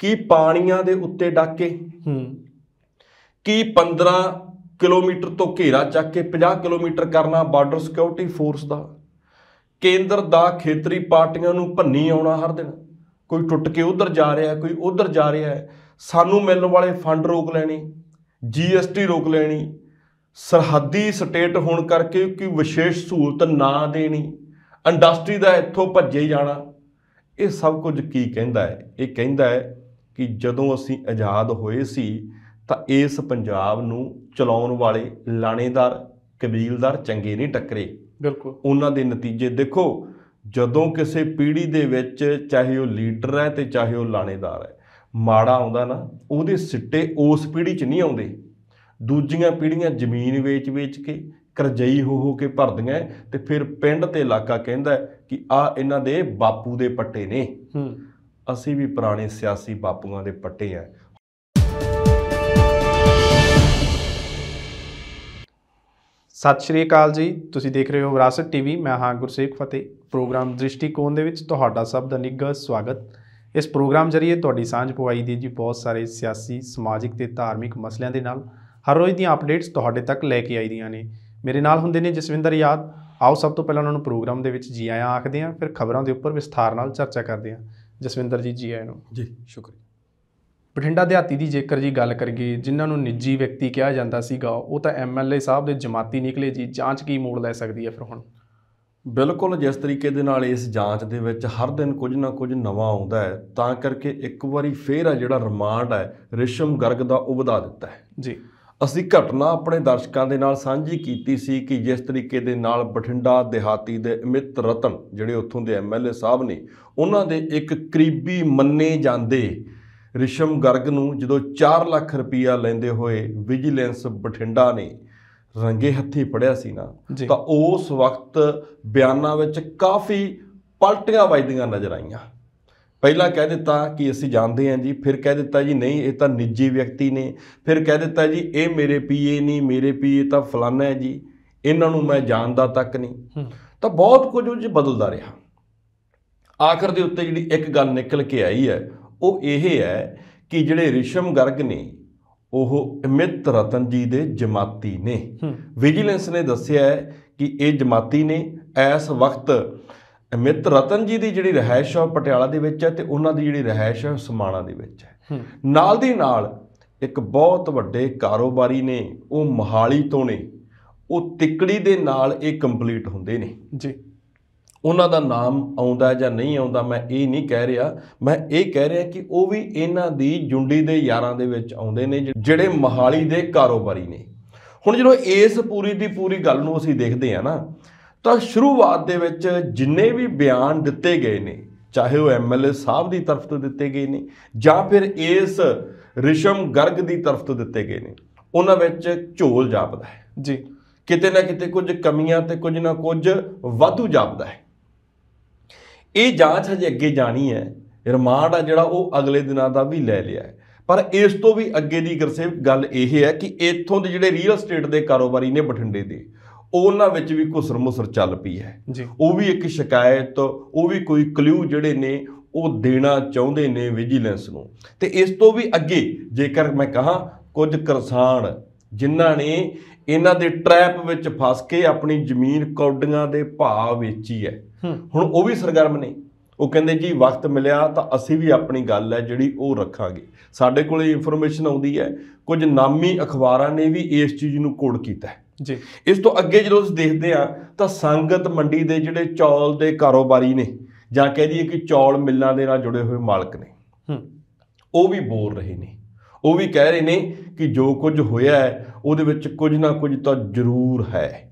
ਕੀ ਪਾਣੀਆਂ ਦੇ ਉੱਤੇ ਡਾਕੇ, ਕੀ 15 ਕਿਲੋਮੀਟਰ ਤੋਂ ਘੇਰਾ ਚੱਕ ਕੇ 50 ਕਿਲੋਮੀਟਰ ਕਰਨਾ ਬਾਰਡਰ ਸਿਕਿਉਰਿਟੀ ਫੋਰਸ ਦਾ, ਕੇਂਦਰ ਦਾ ਖੇਤਰੀ ਪਾਰਟੀਆਂ ਨੂੰ ਭੰਨੀ ਆਉਣਾ ਹਰ ਦਿਨ, ਕੋਈ ਟੁੱਟ ਕੇ ਉਧਰ ਜਾ ਰਿਹਾ, ਕੋਈ ਉਧਰ ਜਾ ਰਿਹਾ ਹੈ, ਸਾਨੂੰ ਮਿਲਣ ਵਾਲੇ ਫੰਡ ਰੋਕ ਲੈਣੇ, GST ਰੋਕ ਲੈਣੀ, ਸਰਹੱਦੀ ਸਟੇਟ ਹੋਣ ਕਰਕੇ ਕੋਈ ਵਿਸ਼ੇਸ਼ ਸਹੂਲਤ ਨਾ ਦੇਣੀ, ਇੰਡਸਟਰੀ ਦਾ ਇੱਥੋਂ ਭੱਜੇ ਜਾਣਾ। ਇਹ ਸਭ ਕੁਝ ਕੀ ਕਹਿੰਦਾ ਹੈ? ਇਹ ਕਹਿੰਦਾ ਹੈ ਕਿ ਜਦੋਂ ਅਸੀਂ ਆਜ਼ਾਦ ਹੋਏ ਸੀ ਤਾਂ ਇਸ ਪੰਜਾਬ ਨੂੰ ਚਲਾਉਣ ਵਾਲੇ ਲਾਣੇਦਾਰ, ਕਬੀਲਦਾਰ ਚੰਗੇ ਨਹੀਂ ਟੱਕਰੇ। ਬਿਲਕੁਲ ਉਹਨਾਂ ਦੇ ਨਤੀਜੇ ਦੇਖੋ। ਜਦੋਂ ਕਿਸੇ ਪੀੜ੍ਹੀ ਦੇ ਵਿੱਚ ਚਾਹੇ ਉਹ ਲੀਡਰ ਹੈ ਤੇ ਚਾਹੇ ਉਹ ਲਾਣੇਦਾਰ ਹੈ, ਮਾੜਾ ਆਉਂਦਾ ਨਾ, ਉਹਦੇ ਸਿੱਟੇ ਉਸ ਪੀੜ੍ਹੀ 'ਚ ਨਹੀਂ ਆਉਂਦੇ। ਦੂਜੀਆਂ ਪੀੜ੍ਹੀਆਂ ਜ਼ਮੀਨ ਵੇਚ ਕੇ ਕਰਜ਼ਈ ਹੋ ਕੇ ਭਰਦੀਆਂ ਤੇ ਫਿਰ ਪਿੰਡ ਤੇ ਇਲਾਕਾ ਕਹਿੰਦਾ ਕਿ ਆਹ ਇਹਨਾਂ ਦੇ ਬਾਪੂ ਦੇ ਪੱਟੇ ਨੇ। ਅਸੀਂ ਵੀ ਪੁਰਾਣੇ ਸਿਆਸੀ ਬਾਪੂਆਂ ਦੇ ਪੱਟੇ ਆ। ਸਤਿ ਸ਼੍ਰੀ ਅਕਾਲ ਜੀ, ਤੁਸੀਂ ਦੇਖ ਰਹੇ ਹੋ ਵਿਰਾਸਤ ਟੀਵੀ। ਮੈਂ ਹਾਂ ਗੁਰਸੇਵਕ ਫਤਿਹ। ਪ੍ਰੋਗਰਾਮ ਦ੍ਰਿਸ਼ਟੀਕੋਣ ਦੇ ਵਿੱਚ ਤੁਹਾਡਾ ਸਭ ਦਾ ਨਿੱਘਾ ਸਵਾਗਤ। ਇਸ ਪ੍ਰੋਗਰਾਮ ਜਰੀਏ ਤੁਹਾਡੀ ਸਾਂਝ ਪਵਾਈ ਦੀ ਜੀ ਬਹੁਤ ਸਾਰੇ ਸਿਆਸੀ, ਸਮਾਜਿਕ ਤੇ ਧਾਰਮਿਕ ਮਸਲਿਆਂ ਦੇ ਨਾਲ ਹਰ ਰੋਜ਼ ਦੀਆਂ ਅਪਡੇਟਸ ਤੁਹਾਡੇ ਤੱਕ ਲੈ ਕੇ ਆਈਆਂ ਨੇ। ਮੇਰੇ ਨਾਲ ਹੁੰਦੇ ਨੇ ਜਸਵਿੰਦਰ ਯਾਦ। ਆਓ ਸਭ ਤੋਂ ਪਹਿਲਾਂ ਉਹਨਾਂ ਨੂੰ ਪ੍ਰੋਗਰਾਮ ਦੇ ਵਿੱਚ ਜੀ ਆਇਆਂ ਆਖਦੇ ਹਾਂ, ਫਿਰ ਖਬਰਾਂ ਦੇ ਉੱਪਰ ਵਿਸਥਾਰ ਨਾਲ ਚਰਚਾ ਕਰਦੇ ਹਾਂ। ਜਸਵਿੰਦਰ ਜੀ, ਜੀ ਆਇਆਂ ਨੂੰ। ਜੀ ਸ਼ੁਕਰੀਆ। ਬਠਿੰਡਾ ਦਿਹਾਤੀ ਦੀ ਜੇਕਰ ਜੀ ਗੱਲ ਕਰੀਏ, ਜਿਨ੍ਹਾਂ ਨੂੰ ਨਿੱਜੀ ਵਿਅਕਤੀ ਕਿਹਾ ਜਾਂਦਾ ਸੀਗਾ, ਉਹ ਤਾਂ MLA ਸਾਹਿਬ ਦੇ ਜਮਾਤੀ ਨਿਕਲੇ ਜੀ। ਜਾਂਚ ਕੀ ਮੋੜ ਲੈ ਸਕਦੀ ਹੈ ਫਿਰ ਹੁਣ? ਬਿਲਕੁਲ, ਜਿਸ ਤਰੀਕੇ ਦੇ ਨਾਲ ਇਸ ਜਾਂਚ ਦੇ ਵਿੱਚ ਹਰ ਦਿਨ ਕੁਝ ਨਾ ਕੁਝ ਨਵਾਂ ਆਉਂਦਾ ਹੈ, ਤਾਂ ਕਰਕੇ ਇੱਕ ਵਾਰੀ ਫੇਰ ਆ ਜਿਹੜਾ ਰਿਮਾਂਡ ਹੈ ਰੇਸ਼ਮ ਗਰਗ ਦਾ, ਉਹ ਵਧਾ ਦਿੱਤਾ ਹੈ ਜੀ। ਅਸੀਂ ਘਟਨਾ ਆਪਣੇ ਦਰਸ਼ਕਾਂ ਦੇ ਨਾਲ ਸਾਂਝੀ ਕੀਤੀ ਸੀ ਕਿ ਜਿਸ ਤਰੀਕੇ ਦੇ ਨਾਲ ਬਠਿੰਡਾ ਦਿਹਾਤੀ ਦੇ ਅਮਿਤ ਰਤਨ, ਜਿਹੜੇ ਉੱਥੋਂ ਦੇ MLA ਸਾਹਿਬ ਨੇ, ਉਹਨਾਂ ਦੇ ਇੱਕ ਕਰੀਬੀ ਮੰਨੇ ਜਾਂਦੇ ਰੇਸ਼ਮ ਗਰਗ ਨੂੰ ਜਦੋਂ 4 ਲੱਖ ਰੁਪਈਆ ਲੈਂਦੇ ਹੋਏ ਵਿਜੀਲੈਂਸ ਬਠਿੰਡਾ ਨੇ ਰੰਗੇ ਹੱਥੀਂ ਫੜਿਆ ਸੀ ਨਾ, ਤਾਂ ਉਸ ਵਕਤ ਬਿਆਨਾਂ ਵਿੱਚ ਕਾਫੀ ਪਲਟੀਆਂ ਵੱਜਦੀਆਂ ਨਜ਼ਰ ਆਈਆਂ। ਪਹਿਲਾਂ ਕਹਿ ਦਿੱਤਾ ਕਿ ਅਸੀਂ ਜਾਣਦੇ ਹਾਂ ਜੀ, ਫਿਰ ਕਹਿ ਦਿੱਤਾ ਜੀ ਨਹੀਂ ਇਹ ਤਾਂ ਨਿੱਜੀ ਵਿਅਕਤੀ ਨੇ, ਫਿਰ ਕਹਿ ਦਿੱਤਾ ਜੀ ਇਹ ਮੇਰੇ PA ਨਹੀਂ, ਮੇਰੇ PA ਤਾਂ ਫਲਾਨਾ ਹੈ ਜੀ, ਇਹਨਾਂ ਨੂੰ ਮੈਂ ਜਾਣਦਾ ਤੱਕ ਨਹੀਂ। ਤਾਂ ਬਹੁਤ ਕੁਝ ਉਹ 'ਚ ਬਦਲਦਾ ਰਿਹਾ। ਆਖਰ ਦੇ ਉੱਤੇ ਜਿਹੜੀ ਇੱਕ ਗੱਲ ਨਿਕਲ ਕੇ ਆਈ ਹੈ ਉਹ ਇਹ ਹੈ ਕਿ ਜਿਹੜੇ ਰੇਸ਼ਮ ਗਰਗ ਨੇ ਉਹ ਅਮਿਤ ਰਤਨ ਜੀ ਦੇ ਜਮਾਤੀ ਨੇ। ਵਿਜੀਲੈਂਸ ਨੇ ਦੱਸਿਆ ਹੈ ਕਿ ਇਹ ਜਮਾਤੀ ਨੇ। ਇਸ ਵਕਤ ਅਮਿਤ ਰਤਨ ਜੀ ਦੀ ਜਿਹੜੀ ਰਿਹਾਇਸ਼ ਹੈ ਪਟਿਆਲਾ ਦੇ ਵਿੱਚ ਹੈ ਤੇ ਉਹਨਾਂ ਦੀ ਜਿਹੜੀ ਰਿਹਾਇਸ਼ ਹੈ ਸਮਾਣਾ ਦੇ ਵਿੱਚ ਹੈ। ਨਾਲ ਦੀ ਨਾਲ ਇੱਕ ਬਹੁਤ ਵੱਡੇ ਕਾਰੋਬਾਰੀ ਨੇ, ਉਹ ਮੋਹਾਲੀ ਤੋਂ ਨੇ, ਉਹ ਤਿੱਕੜੀ ਦੇ ਨਾਲ ਇਹ ਕੰਪਲੀਟ ਹੁੰਦੇ ਨੇ ਜੀ। ਉਹਨਾਂ ਦਾ ਨਾਮ ਆਉਂਦਾ ਜਾਂ ਨਹੀਂ ਆਉਂਦਾ ਮੈਂ ਇਹ ਨਹੀਂ ਕਹਿ ਰਿਹਾ, ਮੈਂ ਇਹ ਕਹਿ ਰਿਹਾ ਕਿ ਉਹ ਵੀ ਇਹਨਾਂ ਦੀ ਜੁੰਡੀ ਦੇ ਯਾਰਾਂ ਦੇ ਵਿੱਚ ਆਉਂਦੇ ਨੇ, ਜਿਹੜੇ ਮੋਹਾਲੀ ਦੇ ਕਾਰੋਬਾਰੀ ਨੇ। ਹੁਣ ਜਦੋਂ ਇਸ ਪੂਰੀ ਦੀ ਪੂਰੀ ਗੱਲ ਨੂੰ ਅਸੀਂ ਦੇਖਦੇ ਹਾਂ ਨਾ, ਤਾਂ ਸ਼ੁਰੂਆਤ ਦੇ ਵਿੱਚ ਜਿੰਨੇ ਵੀ ਬਿਆਨ ਦਿੱਤੇ ਗਏ ਨੇ, ਚਾਹੇ ਉਹ MLA ਸਾਹਿਬ ਦੀ ਤਰਫ ਤੋਂ ਦਿੱਤੇ ਗਏ ਨੇ ਜਾਂ ਫਿਰ ਇਸ ਰੇਸ਼ਮ ਗਰਗ ਦੀ ਤਰਫ ਤੋਂ ਦਿੱਤੇ ਗਏ ਨੇ, ਉਹਨਾਂ ਵਿੱਚ ਝੋਲ ਜਾਪਦਾ ਹੈ ਜੀ। ਕਿਤੇ ਨਾ ਕਿਤੇ ਕੁਝ ਕਮੀਆਂ ਤੇ ਕੁਝ ਨਾ ਕੁਝ ਵਾਧੂ ਜਾਪਦਾ ਹੈ। ਇਹ ਜਾਂਚ ਹਜੇ ਅੱਗੇ ਜਾਣੀ ਹੈ। ਰਿਮਾਂਡ ਆ ਜਿਹੜਾ ਉਹ ਅਗਲੇ ਦਿਨਾਂ ਦਾ ਵੀ ਲੈ ਲਿਆ ਹੈ। ਪਰ ਇਸ ਤੋਂ ਵੀ ਅੱਗੇ ਦੀ ਗੁਰਸੇਵਕ ਗੱਲ ਇਹ ਹੈ ਕਿ ਇੱਥੋਂ ਦੇ ਜਿਹੜੇ ਰੀਅਲ ਸਟੇਟ ਦੇ ਕਾਰੋਬਾਰੀ ਨੇ ਬਠਿੰਡੇ ਦੇ, ਉਹਨਾਂ ਵਿੱਚ ਵੀ ਘੁਸਰ ਮੁਸਰ ਚੱਲ ਪਈ ਹੈ ਜੀ। ਉਹ ਵੀ ਇੱਕ ਸ਼ਿਕਾਇਤ, ਉਹ ਵੀ ਕੋਈ ਕਲਿਊ ਜਿਹੜੇ ਨੇ ਉਹ ਦੇਣਾ ਚਾਹੁੰਦੇ ਨੇ ਵਿਜੀਲੈਂਸ ਨੂੰ। ਤੇ ਇਸ ਤੋਂ ਵੀ ਅੱਗੇ ਜੇਕਰ ਮੈਂ ਕਹਾਂ, ਕੁਝ ਕਿਸਾਨ ਜਿਨ੍ਹਾਂ ਨੇ ਇਹਨਾਂ ਦੇ ਟਰੈਪ ਵਿੱਚ ਫਸ ਕੇ ਆਪਣੀ ਜ਼ਮੀਨ ਕੌਡੀਆਂ ਦੇ ਭਾਅ ਵੇਚੀ ਹੈ, ਹੁਣ ਉਹ ਵੀ ਸਰਗਰਮ ਨੇ। ਉਹ ਕਹਿੰਦੇ ਜੀ ਵਕਤ ਮਿਲਿਆ ਤਾਂ ਅਸੀਂ ਵੀ ਆਪਣੀ ਗੱਲ ਹੈ ਜਿਹੜੀ ਉਹ ਰੱਖਾਂਗੇ। ਸਾਡੇ ਕੋਲ ਇਨਫੋਰਮੇਸ਼ਨ ਆਉਂਦੀ ਹੈ ਕੁਝ ਨਾਮੀ ਅਖਬਾਰਾਂ ਨੇ ਵੀ ਇਸ ਚੀਜ਼ ਨੂੰ ਕੋਡ ਕੀਤਾ ਹੈ ਜੀ। ਇਸ ਤੋਂ ਅੱਗੇ ਜਦੋਂ ਅਸੀਂ ਦੇਖਦੇ ਹਾਂ ਤਾਂ ਸੰਗਤ ਮੰਡੀ ਦੇ ਜਿਹੜੇ ਚੌਲ ਦੇ ਕਾਰੋਬਾਰੀ ਨੇ, ਜਾਂ ਕਹਿ ਦਈਏ ਕਿ ਚੌਲ ਮਿੱਲਾਂ ਦੇ ਨਾਲ ਜੁੜੇ ਹੋਏ ਮਾਲਕ ਨੇ, ਉਹ ਵੀ ਬੋਲ ਰਹੇ ਨੇ। ਉਹ ਵੀ ਕਹਿ ਰਹੇ ਨੇ ਕਿ ਜੋ ਕੁਝ ਹੋਇਆ ਹੈ ਉਹਦੇ ਵਿੱਚ ਕੁਝ ਨਾ ਕੁਝ ਤਾਂ ਜ਼ਰੂਰ ਹੈ।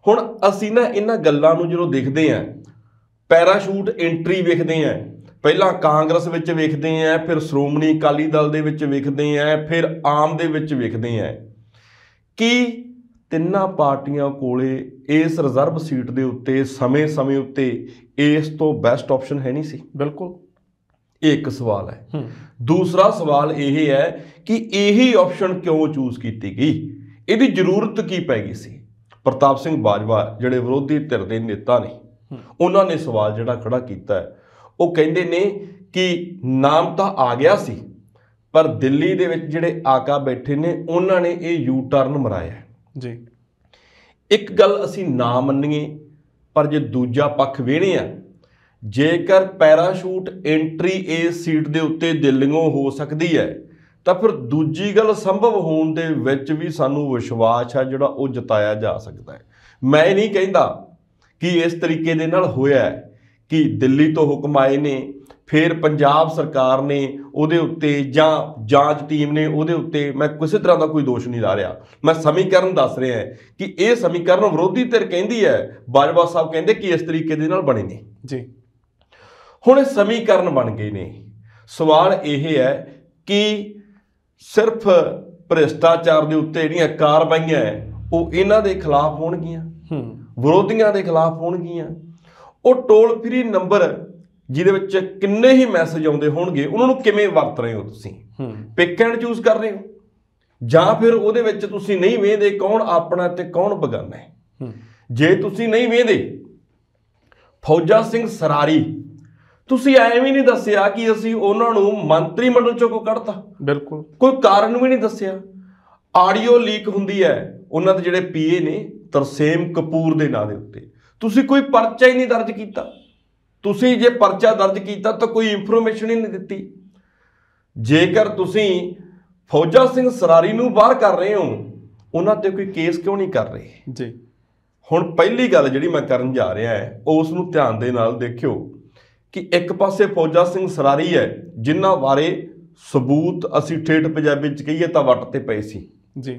ਹੁਣ ਅਸੀਂ ਨਾ ਇਹਨਾਂ ਗੱਲਾਂ ਨੂੰ ਜਦੋਂ ਦੇਖਦੇ ਹਾਂ, ਪੈਰਾਸ਼ੂਟ ਐਂਟਰੀ ਵੇਖਦੇ ਹਾਂ, ਪਹਿਲਾਂ ਕਾਂਗਰਸ ਵਿੱਚ ਵੇਖਦੇ ਹਾਂ, ਫਿਰ ਸ਼੍ਰੋਮਣੀ ਅਕਾਲੀ ਦਲ ਦੇ ਵਿੱਚ ਵੇਖਦੇ ਹਾਂ, ਫਿਰ ਆਮ ਦੇ ਵਿੱਚ ਵੇਖਦੇ ਹਾਂ ਕਿ ਤਿੰਨਾਂ ਪਾਰਟੀਆਂ ਕੋਲੇ ਇਸ ਰਿਜ਼ਰਵ ਸੀਟ ਦੇ ਉੱਤੇ ਸਮੇਂ-ਸਮੇਂ ਉੱਤੇ ਇਸ ਤੋਂ ਬੈਸਟ ਆਪਸ਼ਨ ਹੈ ਨਹੀਂ ਸੀ। ਬਿਲਕੁਲ, ਇਹ ਇੱਕ ਸਵਾਲ ਹੈ। ਦੂਸਰਾ ਸਵਾਲ ਇਹ ਹੈ ਕਿ ਇਹੀ ਆਪਸ਼ਨ ਕਿਉਂ ਚੂਜ਼ ਕੀਤੀ ਗਈ, ਇਹਦੀ ਜ਼ਰੂਰਤ ਕੀ ਪੈ ਗਈ ਸੀ। ਪ੍ਰਤਾਪ ਸਿੰਘ ਬਾਜਵਾ ਜਿਹੜੇ ਵਿਰੋਧੀ ਧਿਰ ਦੇ ਨੇਤਾ ਨੇ, ਉਹਨਾਂ ਨੇ ਸਵਾਲ ਜਿਹੜਾ ਖੜਾ ਕੀਤਾ ਹੈ, ਉਹ ਕਹਿੰਦੇ ਨੇ ਕਿ ਨਾਮ ਤਾਂ ਆ ਗਿਆ ਸੀ, ਪਰ ਦਿੱਲੀ ਦੇ ਵਿੱਚ ਜਿਹੜੇ ਆਕਾ ਬੈਠੇ ਨੇ ਉਹਨਾਂ ਨੇ ਇਹ ਯੂ ਟਰਨ ਮਰਾਇਆ ਜੀ। ਇੱਕ ਗੱਲ ਅਸੀਂ ਨਾ ਮੰਨੀਏ, ਪਰ ਜੇ ਦੂਜਾ ਪੱਖ ਵੇਣੇ ਆ, ਜੇਕਰ ਪੈਰਾਸ਼ੂਟ ਐਂਟਰੀ ਇਸ ਸੀਟ ਦੇ ਉੱਤੇ ਦਿੱਲੀਓਂ ਹੋ ਸਕਦੀ ਹੈ ਤਾਂ ਫਿਰ ਦੂਜੀ ਗੱਲ ਸੰਭਵ ਹੋਣ ਦੇ ਵਿੱਚ ਵੀ ਸਾਨੂੰ ਵਿਸ਼ਵਾਸ ਹੈ ਜਿਹੜਾ ਉਹ ਜਤਾਇਆ ਜਾ ਸਕਦਾ ਹੈ। ਮੈਂ ਨਹੀਂ ਕਹਿੰਦਾ ਕਿ ਇਸ ਤਰੀਕੇ ਦੇ ਨਾਲ ਹੋਇਆ ਹੈ ਕਿ ਦਿੱਲੀ ਤੋਂ ਹੁਕਮ ਆਏ ਨੇ, ਫਿਰ ਪੰਜਾਬ ਸਰਕਾਰ ਨੇ ਉਹਦੇ ਉੱਤੇ ਜਾਂ ਜਾਂਚ ਟੀਮ ਨੇ ਉਹਦੇ ਉੱਤੇ, ਮੈਂ ਕਿਸੇ ਤਰ੍ਹਾਂ ਦਾ ਕੋਈ ਦੋਸ਼ ਨਹੀਂ ਲਾ ਰਿਹਾ, ਮੈਂ ਸਮੀਕਰਨ ਦੱਸ ਰਿਹਾ ਕਿ ਇਹ ਸਮੀਕਰਨ ਵਿਰੋਧੀ ਧਿਰ ਕਹਿੰਦੀ ਹੈ, ਬਾਜਵਾ ਸਾਹਿਬ ਕਹਿੰਦੇ ਕਿ ਇਸ ਤਰੀਕੇ ਦੇ ਨਾਲ ਬਣੇ ਨੇ ਜੀ। ਹੁਣ ਇਹ ਸਮੀਕਰਨ ਬਣ ਗਏ ਨੇ। ਸਵਾਲ ਇਹ ਹੈ ਕਿ ਸਿਰਫ ਭ੍ਰਿਸ਼ਟਾਚਾਰ ਦੇ ਉੱਤੇ ਜਿਹੜੀਆਂ ਕਾਰਵਾਈਆਂ ਹੈ ਉਹ ਇਹਨਾਂ ਦੇ ਖਿਲਾਫ ਹੋਣਗੀਆਂ, ਵਿਰੋਧੀਆਂ ਦੇ ਖਿਲਾਫ ਹੋਣਗੀਆਂ। ਉਹ ਟੋਲ ਫ੍ਰੀ ਨੰਬਰ ਜਿਹਦੇ ਵਿੱਚ ਕਿੰਨੇ ਹੀ ਮੈਸੇਜ ਆਉਂਦੇ ਹੋਣਗੇ, ਉਹਨਾਂ ਨੂੰ ਕਿਵੇਂ ਵਰਤ ਰਹੇ ਹੋ ਤੁਸੀਂ? ਪਿਕ ਐਂਡ ਚੂਜ਼ ਕਰ ਰਹੇ ਹੋ, ਜਾਂ ਫਿਰ ਉਹਦੇ ਵਿੱਚ ਤੁਸੀਂ ਨਹੀਂ ਵੇਖਦੇ ਕੌਣ ਆਪਣਾ ਤੇ ਕੌਣ ਬੇਗਾਨਾ ਹੈ? ਜੇ ਤੁਸੀਂ ਨਹੀਂ ਵੇਖਦੇ ਫੌਜਾ ਸਿੰਘ ਸਰਾਰੀ, ਤੁਸੀਂ ਐਵੇਂ ਵੀ ਨਹੀਂ ਦੱਸਿਆ ਕਿ ਅਸੀਂ ਉਹਨਾਂ ਨੂੰ ਮੰਤਰੀ ਮੰਡਲ ਚੋਂ ਕਿਉਂ ਕੱਢਤਾ, ਬਿਲਕੁਲ ਕੋਈ ਕਾਰਨ ਵੀ ਨਹੀਂ ਦੱਸਿਆ। ਆਡੀਓ ਲੀਕ ਹੁੰਦੀ ਹੈ ਉਹਨਾਂ ਦੇ ਜਿਹੜੇ ਪੀਏ ਨੇ ਤਰਸੇਮ ਕਪੂਰ ਦੇ ਨਾਂ ਦੇ ਉੱਤੇ, ਤੁਸੀਂ ਕੋਈ ਪਰਚਾ ਹੀ ਨਹੀਂ ਦਰਜ ਕੀਤਾ। ਤੁਸੀਂ ਜੇ ਪਰਚਾ ਦਰਜ ਕੀਤਾ ਤਾਂ ਕੋਈ ਇਨਫੋਰਮੇਸ਼ਨ ਹੀ ਨਹੀਂ ਦਿੱਤੀ। ਜੇਕਰ ਤੁਸੀਂ ਫੌਜਾ ਸਿੰਘ ਸਰਾਰੀ ਨੂੰ ਬਾਹਰ ਕਰ ਰਹੇ ਹੋ, ਉਹਨਾਂ ਤੇ ਕੋਈ ਕੇਸ ਕਿਉਂ ਨਹੀਂ ਕਰ ਰਹੇ ਜੀ? ਹੁਣ ਪਹਿਲੀ ਗੱਲ ਜਿਹੜੀ ਮੈਂ ਕਰਨ ਜਾ ਰਿਹਾ ਹੈ ਉਸ ਨੂੰ ਧਿਆਨ ਦੇ ਨਾਲ ਦੇਖਿਓ ਕਿ ਇੱਕ ਪਾਸੇ ਫੌਜਾ ਸਿੰਘ ਸਰਾਰੀ ਹੈ ਜਿਨ੍ਹਾਂ ਬਾਰੇ ਸਬੂਤ ਅਸੀਂ ਠੇਠ ਪੰਜਾਬੀ ਚ ਕਹੀਏ ਤਾਂ ਵੱਟ ਤੇ ਪਏ ਸੀ ਜੀ।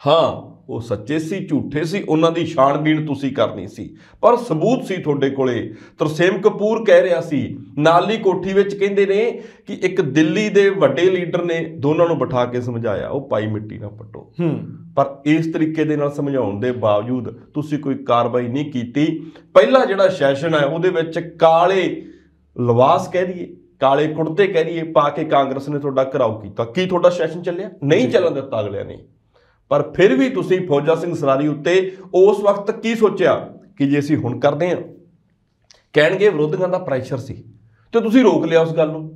ਹਾਂ, ਉਹ ਸੱਚੇ ਸੀ ਝੂਠੇ ਸੀ, ਉਹਨਾਂ ਦੀ ਛਾਣਬੀਣ ਤੁਸੀਂ ਕਰਨੀ ਸੀ, ਪਰ ਸਬੂਤ ਸੀ ਤੁਹਾਡੇ ਕੋਲੇ। ਤਰਸੇਮ ਕਪੂਰ ਕਹਿ ਰਿਹਾ ਸੀ, ਨਾਲੀ ਕੋਠੀ ਵਿੱਚ ਕਹਿੰਦੇ ਨੇ ਕਿ ਇੱਕ ਦਿੱਲੀ ਦੇ ਵੱਡੇ ਲੀਡਰ ਨੇ ਦੋਨਾਂ ਨੂੰ ਬਿਠਾ ਕੇ ਸਮਝਾਇਆ, ਉਹ ਪਾਈ ਮਿੱਟੀ ਨਾ ਪੱਟੋ। ਪਰ ਇਸ ਤਰੀਕੇ ਦੇ ਨਾਲ ਸਮਝਾਉਣ ਦੇ ਬਾਵਜੂਦ ਤੁਸੀਂ ਕੋਈ ਕਾਰਵਾਈ ਨਹੀਂ ਕੀਤੀ। ਪਹਿਲਾ ਜਿਹੜਾ ਸੈਸ਼ਨ ਹੈ ਉਹਦੇ ਵਿੱਚ ਕਾਲੇ ਲਿਬਾਸ ਕਹਿ ਦਈਏ, ਕਾਲੇ ਕੁੜਤੇ ਕਹਿ ਦਈਏ ਪਾ ਕੇ ਕਾਂਗਰਸ ਨੇ ਤੁਹਾਡਾ ਘਿਰਾਓ ਕੀਤਾ। ਕੀ ਤੁਹਾਡਾ ਸੈਸ਼ਨ ਚੱਲਿਆ? ਨਹੀਂ ਚੱਲਣ ਦਿੱਤਾ ਅਗਲਿਆਂ ਨੇ। ਪਰ ਫਿਰ ਵੀ ਤੁਸੀਂ ਫੌਜਾ ਸਿੰਘ ਸਰਾਰੀ ਉੱਤੇ ਉਸ ਵਕਤ ਕੀ ਸੋਚਿਆ ਕਿ ਜੇ ਅਸੀਂ ਹੁਣ ਕਰਦੇ ਹਾਂ, ਕਹਿਣਗੇ ਵਿਰੋਧੀਆਂ ਦਾ ਪ੍ਰੈਸ਼ਰ ਸੀ, ਤੇ ਤੁਸੀਂ ਰੋਕ ਲਿਆ ਉਸ ਗੱਲ ਨੂੰ।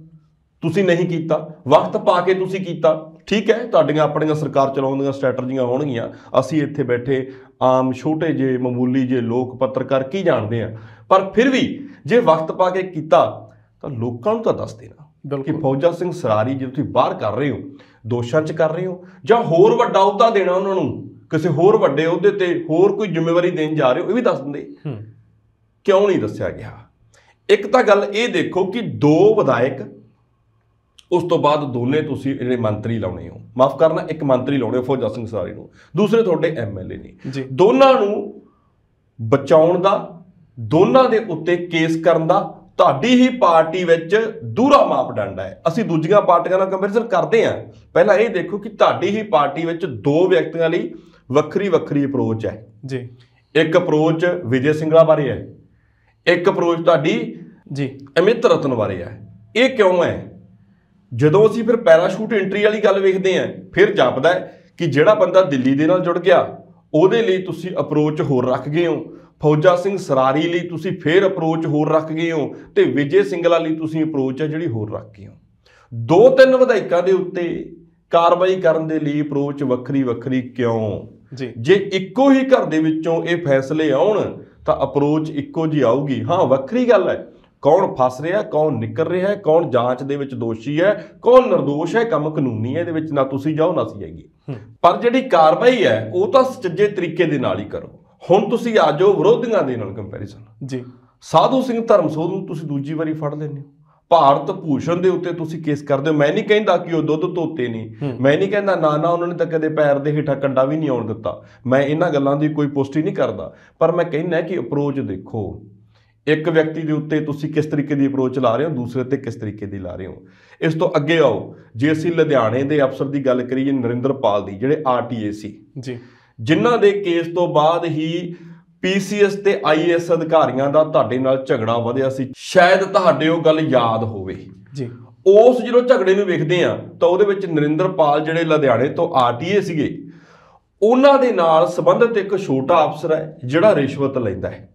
ਤੁਸੀਂ ਨਹੀਂ ਕੀਤਾ, ਵਕਤ ਪਾ ਕੇ ਤੁਸੀਂ ਕੀਤਾ। ਠੀਕ ਹੈ, ਤੁਹਾਡੀਆਂ ਆਪਣੀਆਂ ਸਰਕਾਰ ਚਲਾਉਣ ਦੀਆਂ ਸਟ੍ਰੈਟਜੀਆਂ ਹੋਣਗੀਆਂ, ਅਸੀਂ ਇੱਥੇ ਬੈਠੇ ਆਮ ਛੋਟੇ ਜਿਹੇ ਮਾਮੂਲੀ ਜਿਹੇ ਲੋਕ ਪੱਤਰਕਾਰ ਕੀ ਜਾਣਦੇ ਆ। ਪਰ ਫਿਰ ਵੀ ਜੇ ਵਕਤ ਪਾ ਕੇ ਕੀਤਾ ਤਾਂ ਲੋਕਾਂ ਨੂੰ ਤਾਂ ਦੱਸ ਦੇਣਾ ਕਿ ਫੌਜਾ ਸਿੰਘ ਸਰਾਰੀ ਜੇ ਤੁਸੀਂ ਬਾਹਰ ਕਰ ਰਹੇ ਹੋ, ਦੋਸ਼ਾਂ 'ਚ ਕਰ ਰਹੇ ਹੋ, ਜਾਂ ਹੋਰ ਵੱਡਾ ਅਹੁਦਾ ਦੇਣਾ ਉਹਨਾਂ ਨੂੰ, ਕਿਸੇ ਹੋਰ ਵੱਡੇ ਅਹੁਦੇ ਤੇ ਹੋਰ ਕੋਈ ਜ਼ਿੰਮੇਵਾਰੀ ਦੇਣ ਜਾ ਰਹੇ ਹੋ, ਇਹ ਵੀ ਦੱਸ ਦਿੰਦੇ। ਕਿਉਂ ਨਹੀਂ ਦੱਸਿਆ ਗਿਆ? ਇੱਕ ਤਾਂ ਗੱਲ ਇਹ ਦੇਖੋ ਕਿ 2 ਵਿਧਾਇਕ, ਉਸ ਤੋਂ ਬਾਅਦ ਦੋਨੇ ਤੁਸੀਂ ਜਿਹੜੇ ਮੰਤਰੀ ਲਾਉਣੇ ਹੋ, ਮਾਫ ਕਰਨਾ, ਇੱਕ ਮੰਤਰੀ ਲਾਉਣੇ ਹੋ ਫੌਜਾ ਸਿੰਘ ਸਰਾਰੀ ਨੂੰ, ਦੂਸਰੇ ਤੁਹਾਡੇ ਐਮਐਲਏ ਨੇ। ਦੋਨਾਂ ਨੂੰ ਬਚਾਉਣ ਦਾ, ਦੋਨਾਂ ਦੇ ਉੱਤੇ ਕੇਸ ਕਰਨ ਦਾ ਤੁਹਾਡੀ ਹੀ ਪਾਰਟੀ ਵਿੱਚ ਦੂਹਰਾ ਮਾਪਦੰਡ ਹੈ। ਅਸੀਂ ਦੂਜੀਆਂ ਪਾਰਟੀਆਂ ਨਾਲ ਕੰਪੈਰੀਜ਼ਨ ਕਰਦੇ ਹਾਂ। ਪਹਿਲਾਂ ਇਹ ਦੇਖੋ ਕਿ ਤੁਹਾਡੀ ਹੀ ਪਾਰਟੀ ਵਿੱਚ 2 ਵਿਅਕਤੀਆਂ ਲਈ ਵੱਖਰੀ ਵੱਖਰੀ ਅਪਰੋਚ ਹੈ ਜੀ। ਇੱਕ ਅਪਰੋਚ ਵਿਜੇ ਸਿੰਗਲਾ ਬਾਰੇ ਹੈ, ਇੱਕ ਅਪਰੋਚ ਤੁਹਾਡੀ ਜੀ ਅਮਿਤ ਰਤਨ ਬਾਰੇ ਹੈ। ਇਹ ਕਿਉਂ ਹੈ? ਜਦੋਂ ਅਸੀਂ ਫਿਰ ਪੈਰਾਸ਼ੂਟ ਐਂਟਰੀ ਵਾਲੀ ਗੱਲ ਵੇਖਦੇ ਹਾਂ, ਫਿਰ ਜਾਪਦਾ ਹੈ ਕਿ ਜਿਹੜਾ ਬੰਦਾ ਦਿੱਲੀ ਦੇ ਨਾਲ ਜੁੜ ਗਿਆ ਉਹਦੇ ਲਈ ਤੁਸੀਂ ਅਪਰੋਚ ਹੋਰ ਰੱਖ ਗਏ ਹੋ, ਫੌਜਾ ਸਿੰਘ ਸਰਾਰੀ ਲਈ ਤੁਸੀਂ ਫਿਰ ਅਪਰੋਚ ਹੋਰ ਰੱਖ ਗਏ ਹੋ, ਤੇ ਵਿਜੇ ਸਿੰਗਲਾ ਲਈ ਤੁਸੀਂ ਅਪਰੋਚ ਹੈ ਜਿਹੜੀ ਹੋਰ ਰੱਖ ਗਏ ਹੋ। 2-3 ਵਿਧਾਇਕਾਂ ਦੇ ਉੱਤੇ ਕਾਰਵਾਈ ਕਰਨ ਦੇ ਲਈ ਅਪਰੋਚ ਵੱਖਰੀ ਵੱਖਰੀ ਕਿਉਂ? ਜੇ ਇੱਕੋ ਹੀ ਘਰ ਦੇ ਵਿੱਚੋਂ ਇਹ ਫੈਸਲੇ ਆਉਣ ਤਾਂ ਅਪਰੋਚ ਇੱਕੋ ਜਿਹੀ ਆਊਗੀ। ਹਾਂ, ਵੱਖਰੀ ਗੱਲ ਹੈ ਕੌਣ ਫਸ ਰਿਹਾ, ਕੌਣ ਨਿਕਲ ਰਿਹਾ ਹੈ, ਕੌਣ ਜਾਂਚ ਦੇ ਵਿੱਚ ਦੋਸ਼ੀ ਹੈ, ਕੌਣ ਨਿਰਦੋਸ਼ ਹੈ, ਕੰਮ ਕਾਨੂੰਨੀ ਹੈ, ਇਹਦੇ ਵਿੱਚ ਨਾ ਤੁਸੀਂ ਜਾਓ ਨਾ ਅਸੀਂ ਜਾਈਏ। ਪਰ ਜਿਹੜੀ ਕਾਰਵਾਈ ਹੈ ਉਹ ਤਾਂ ਸੁਚੱਜੇ ਤਰੀਕੇ ਦੇ ਨਾਲ ਹੀ ਕਰੋ। ਹੁਣ ਤੁਸੀਂ ਆ ਜਾਓ ਵਿਰੋਧੀਆਂ ਦੇ ਨਾਲ ਕੰਪੈਰੀਜ਼ਨ ਜੀ। ਸਾਧੂ ਸਿੰਘ ਧਰਮਸੋਤ ਨੂੰ ਤੁਸੀਂ ਦੂਜੀ ਵਾਰੀ ਫੜ ਲੈਂਦੇ ਹੋ, ਭਾਰਤ ਭੂਸ਼ਣ ਦੇ ਉੱਤੇ ਤੁਸੀਂ ਕੇਸ ਕਰਦੇ ਹੋ। ਮੈਂ ਨਹੀਂ ਕਹਿੰਦਾ ਕਿ ਉਹ ਦੁੱਧ ਧੋਤੇ ਨਹੀਂ, ਮੈਂ ਨਹੀਂ ਕਹਿੰਦਾ ਨਾ ਉਹਨਾਂ ਨੇ ਤਾਂ ਕਦੇ ਪੈਰ ਦੇ ਹੇਠਾਂ ਕੰਡਾ ਵੀ ਨਹੀਂ ਆਉਣ ਦਿੱਤਾ, ਮੈਂ ਇਹਨਾਂ ਗੱਲਾਂ ਦੀ ਕੋਈ ਪੁਸ਼ਟੀ ਨਹੀਂ ਕਰਦਾ। ਪਰ ਮੈਂ ਕਹਿੰਦਾ ਕਿ ਅਪਰੋਚ ਦੇਖੋ, ਇੱਕ ਵਿਅਕਤੀ ਦੇ ਉੱਤੇ ਤੁਸੀਂ ਕਿਸ ਤਰੀਕੇ ਦੀ ਅਪਰੋਚ ਲਾ ਰਹੇ ਹੋ, ਦੂਸਰੇ ਤੇ ਕਿਸ ਤਰੀਕੇ ਦੀ ਲਾ ਰਹੇ ਹੋ। ਇਸ ਤੋਂ ਅੱਗੇ ਆਓ, ਜੇ ਅਸੀਂ ਲੁਧਿਆਣੇ ਦੇ ਅਫਸਰ ਦੀ ਗੱਲ ਕਰੀਏ ਨਰਿੰਦਰਪਾਲ ਦੀ, ਜਿਹੜੇ RTA ਸੀ ਜੀ, ਜਿਨ੍ਹਾਂ ਦੇ ਕੇਸ ਤੋਂ ਬਾਅਦ ਹੀ PCS ਤੇ IAS ਅਧਿਕਾਰੀਆਂ ਦਾ ਤੁਹਾਡੇ ਨਾਲ ਝਗੜਾ ਵਧਿਆ ਸੀ। ਸ਼ਾਇਦ ਤੁਹਾਡੇ ਉਹ ਗੱਲ ਯਾਦ ਹੋਵੇ ਜੀ। ਉਸ ਜਦੋਂ ਝਗੜੇ ਨੂੰ ਵੇਖਦੇ ਆ ਤਾਂ ਉਹਦੇ ਵਿੱਚ ਨਰਿੰਦਰਪਾਲ ਜਿਹੜੇ ਲੁਧਿਆਣੇ ਤੋਂ RTA ਸੀਗੇ, ਉਹਨਾਂ ਦੇ ਨਾਲ ਸੰਬੰਧਿਤ ਇੱਕ ਛੋਟਾ ਅਫਸਰ ਹੈ ਜਿਹੜਾ ਰਿਸ਼ਵਤ ਲੈਂਦਾ ਹੈ।